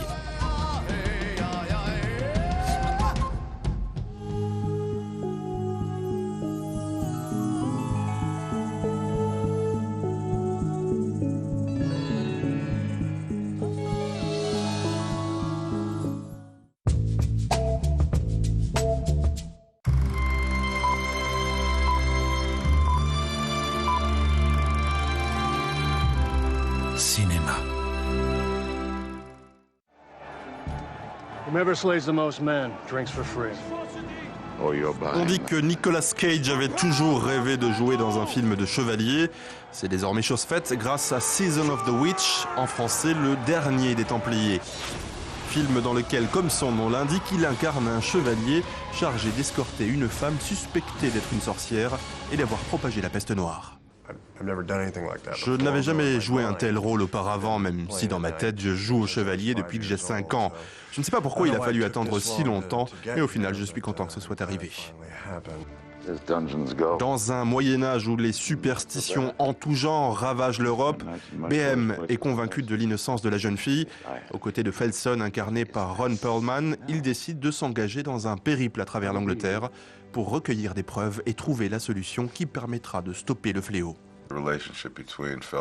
[SPEAKER 11] Cinéma.
[SPEAKER 14] Whoever slays the most men drinks for free.
[SPEAKER 23] On dit que Nicolas Cage avait toujours rêvé de jouer dans un film de chevalier. C'est désormais chose faite grâce à Season of the Witch, en français le dernier des Templiers. Film dans lequel, comme son nom l'indique, il incarne un chevalier chargé d'escorter une femme suspectée d'être une sorcière et d'avoir propagé la peste noire. Je n'avais jamais joué un tel rôle auparavant, même si dans ma tête je joue au chevalier depuis que j'ai 5 ans. Je ne sais pas pourquoi il a fallu attendre si longtemps, mais au final je suis content que ce soit arrivé. Dans un Moyen-Âge où les superstitions en tout genre ravagent l'Europe, BM est convaincu de l'innocence de la jeune fille. Aux côtés de Felson, incarné par Ron Perlman, il décide de s'engager dans un périple à travers l'Angleterre pour recueillir des preuves et trouver la solution qui permettra de stopper le fléau.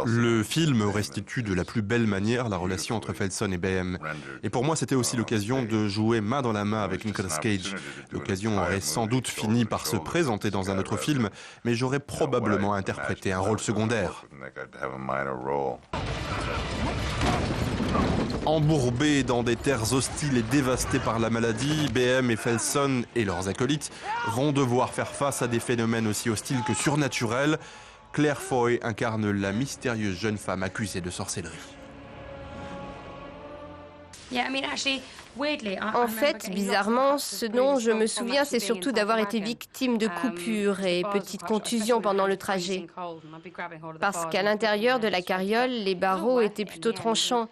[SPEAKER 23] Le film restitue de la plus belle manière la relation entre Felson et BM. Et pour moi, c'était aussi l'occasion de jouer main dans la main avec Nicolas Cage. L'occasion aurait sans doute fini par se présenter dans un autre film, mais j'aurais probablement interprété un rôle secondaire. Embourbés dans des terres hostiles et dévastées par la maladie, BM et Felson et leurs acolytes vont devoir faire face à des phénomènes aussi hostiles que surnaturels. Claire Foy incarne la mystérieuse jeune femme accusée de sorcellerie.
[SPEAKER 24] En fait, bizarrement, ce dont je me souviens, c'est surtout d'avoir été victime de coupures et petites contusions pendant le trajet. Parce qu'à l'intérieur de la carriole, les barreaux étaient plutôt tranchants.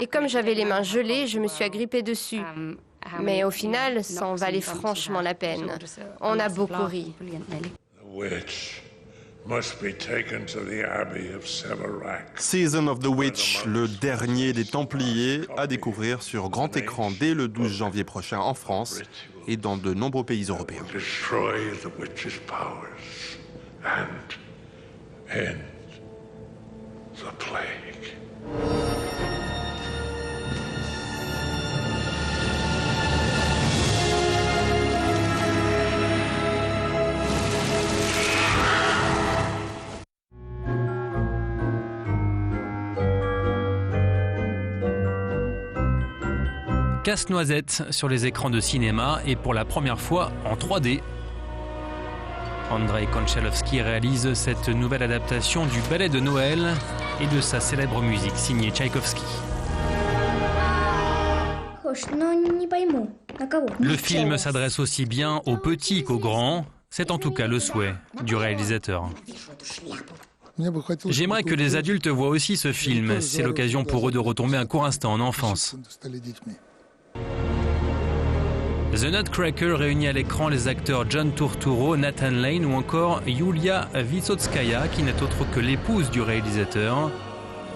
[SPEAKER 24] Et comme j'avais les mains gelées, je me suis agrippée dessus. Mais au final, ça en valait franchement la peine. On a beaucoup ri.
[SPEAKER 23] Season of the Witch, le dernier des Templiers, à découvrir sur grand écran dès le 12 janvier prochain en France et dans de nombreux pays européens.
[SPEAKER 25] Casse-Noisette sur les écrans de cinéma et pour la première fois en 3D. Andrei Konchalovsky réalise cette nouvelle adaptation du ballet de Noël et de sa célèbre musique signée Tchaïkovski. Le film s'adresse aussi bien aux petits qu'aux grands. C'est en tout cas le souhait du réalisateur. J'aimerais que les adultes voient aussi ce film. C'est l'occasion pour eux de retomber un court instant en enfance. The Nutcracker réunit à l'écran les acteurs John Turturro, Nathan Lane ou encore Yulia Vysotskaya, qui n'est autre que l'épouse du réalisateur.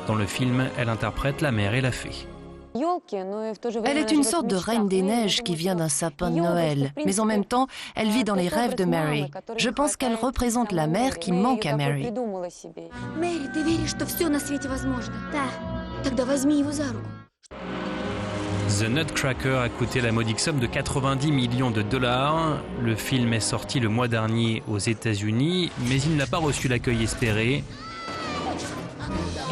[SPEAKER 25] Dans le film, elle interprète la mère et la fée.
[SPEAKER 12] Elle est une sorte de reine des neiges qui vient d'un sapin de Noël, mais en même temps, elle vit dans les rêves de Mary. Je pense qu'elle représente la mère qui manque à Mary.
[SPEAKER 13] Мэри, ты веришь, что все на свете возможно? Да. Тогда возьми его за руку.
[SPEAKER 25] The Nutcracker a coûté la modique somme de 90 millions de dollars. Le film est sorti le mois dernier aux États-Unis, mais il n'a pas reçu l'accueil espéré.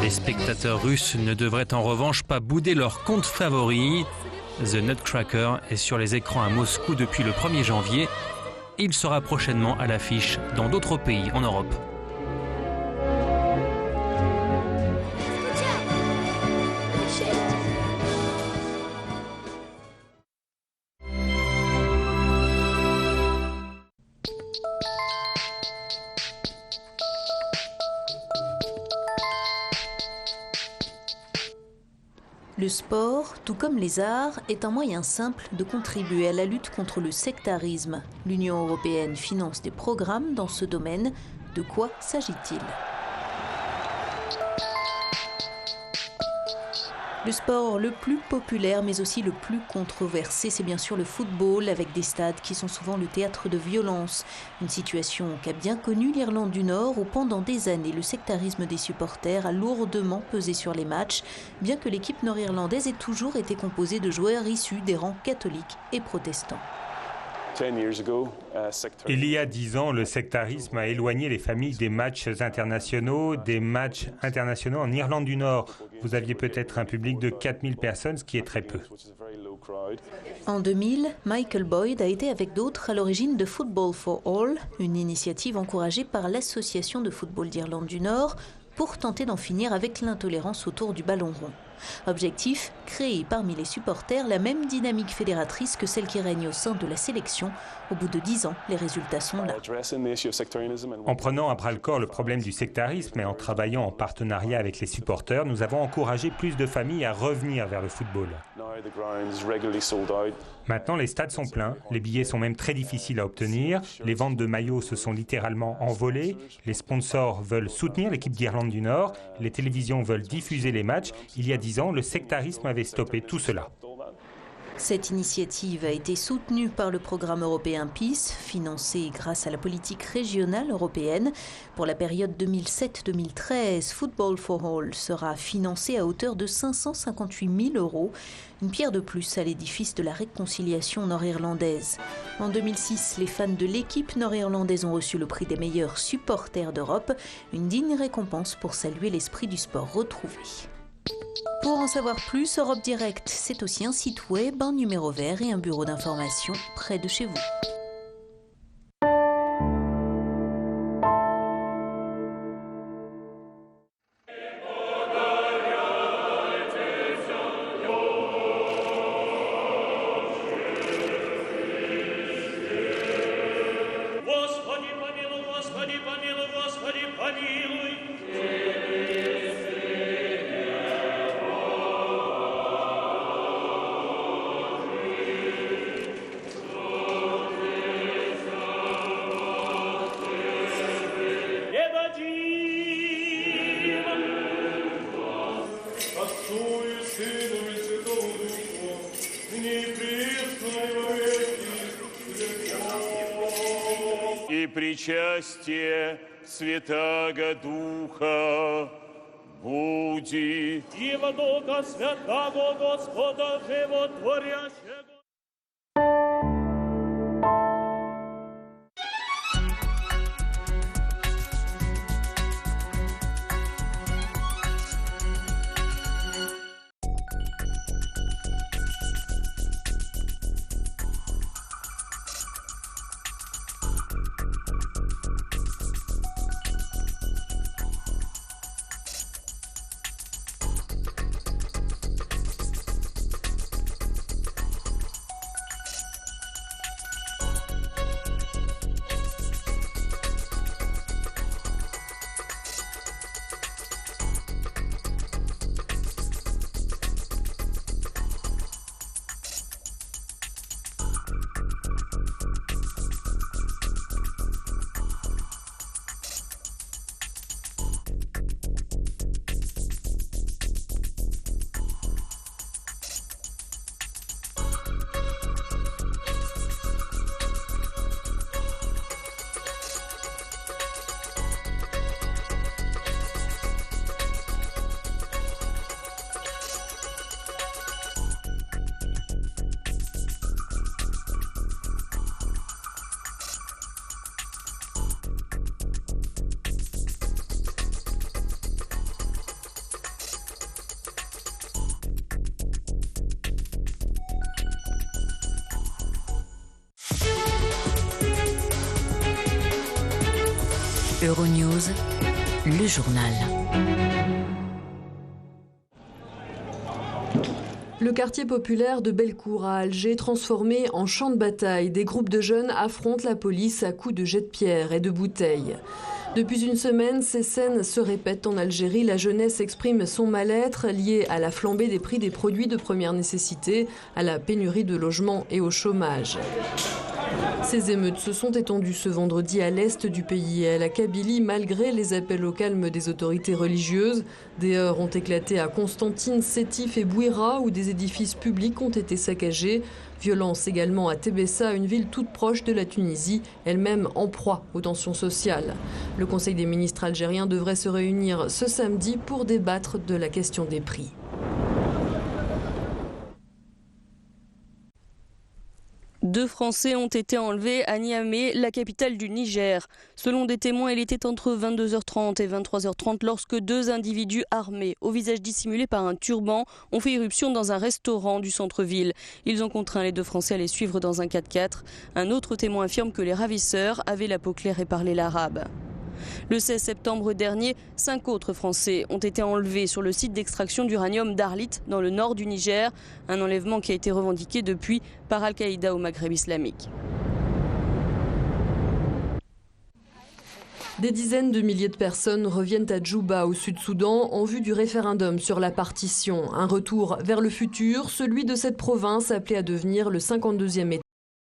[SPEAKER 25] Les spectateurs russes ne devraient en revanche pas bouder leur conte favori. The Nutcracker est sur les écrans à Moscou depuis le 1er janvier. Il sera prochainement à l'affiche dans d'autres pays en Europe.
[SPEAKER 15] Le sport, tout comme les arts, est un moyen simple de contribuer à la lutte contre le sectarisme. L'Union européenne finance des programmes dans ce domaine. De quoi s'agit-il ? Le sport le plus populaire mais aussi le plus controversé, c'est bien sûr le football, avec des stades qui sont souvent le théâtre de violences. Une situation qu'a bien connue l'Irlande du Nord, où pendant des années le sectarisme des supporters a lourdement pesé sur les matchs, bien que l'équipe nord-irlandaise ait toujours été composée de joueurs issus des rangs catholiques et protestants.
[SPEAKER 17] Il y a 10 ans, le sectarisme a éloigné les familles des matchs internationaux en Irlande du Nord. Vous aviez peut-être un public de 4000 personnes, ce qui est très peu.
[SPEAKER 15] En 2000, Michael Boyd a été avec d'autres à l'origine de Football for All, une initiative encouragée par l'Association de football d'Irlande du Nord pour tenter d'en finir avec l'intolérance autour du ballon rond. Objectif, créer parmi les supporters la même dynamique fédératrice que celle qui règne au sein de la sélection. Au bout de 10 ans, les résultats sont là.
[SPEAKER 17] En prenant à bras-le-corps le problème du sectarisme et en travaillant en partenariat avec les supporters, nous avons encouragé plus de familles à revenir vers le football. Maintenant, les stades sont pleins, les billets sont même très difficiles à obtenir, les ventes de maillots se sont littéralement envolées, les sponsors veulent soutenir l'équipe d'Irlande du Nord, les télévisions veulent diffuser les matchs. Il y a 10 ans, le sectarisme avait stoppé tout cela.
[SPEAKER 15] Cette initiative a été soutenue par le programme européen PEACE, financé grâce à la politique régionale européenne. Pour la période 2007-2013, Football for All sera financé à hauteur de 558 000 €, une pierre de plus à l'édifice de la réconciliation nord-irlandaise. En 2006, les fans de l'équipe nord-irlandaise ont reçu le prix des meilleurs supporters d'Europe, une digne récompense pour saluer l'esprit du sport retrouvé. Pour en savoir plus, Europe Direct, c'est aussi un site web, un numéro vert et un bureau d'information près de chez vous.
[SPEAKER 18] И причастие Святаго Духа буди. И во Духа Святаго Господа Животворящего.
[SPEAKER 1] Euronews, le journal.
[SPEAKER 2] Le quartier populaire de Bellecour à Alger, transformé en champ de bataille, des groupes de jeunes affrontent la police à coups de jets de pierre et de bouteilles. Depuis une semaine, ces scènes se répètent en Algérie. La jeunesse exprime son mal-être lié à la flambée des prix des produits de première nécessité, à la pénurie de logements et au chômage. Ces émeutes se sont étendues ce vendredi à l'est du pays et à la Kabylie, malgré les appels au calme des autorités religieuses. Des heurts ont éclaté à Constantine, Sétif et Bouira, où des édifices publics ont été saccagés. Violence également à Tébessa, une ville toute proche de la Tunisie, elle-même en proie aux tensions sociales. Le Conseil des ministres algériens devrait se réunir ce samedi pour débattre de la question des prix.
[SPEAKER 6] Deux Français ont été enlevés à Niamey, la capitale du Niger. Selon des témoins, il était entre 22h30 et 23h30 lorsque deux individus armés, au visage dissimulé par un turban, ont fait irruption dans un restaurant du centre-ville. Ils ont contraint les deux Français à les suivre dans un 4x4. Un autre témoin affirme que les ravisseurs avaient la peau claire et parlaient l'arabe. Le 16 septembre dernier, 5 autres Français ont été enlevés sur le site d'extraction d'uranium d'Arlit, dans le nord du Niger. Un enlèvement qui a été revendiqué depuis par Al-Qaïda au Maghreb islamique.
[SPEAKER 2] Des dizaines de milliers de personnes reviennent à Djouba, au Sud-Soudan, en vue du référendum sur la partition. Un retour vers le futur, celui de cette province appelée à devenir le 52e État.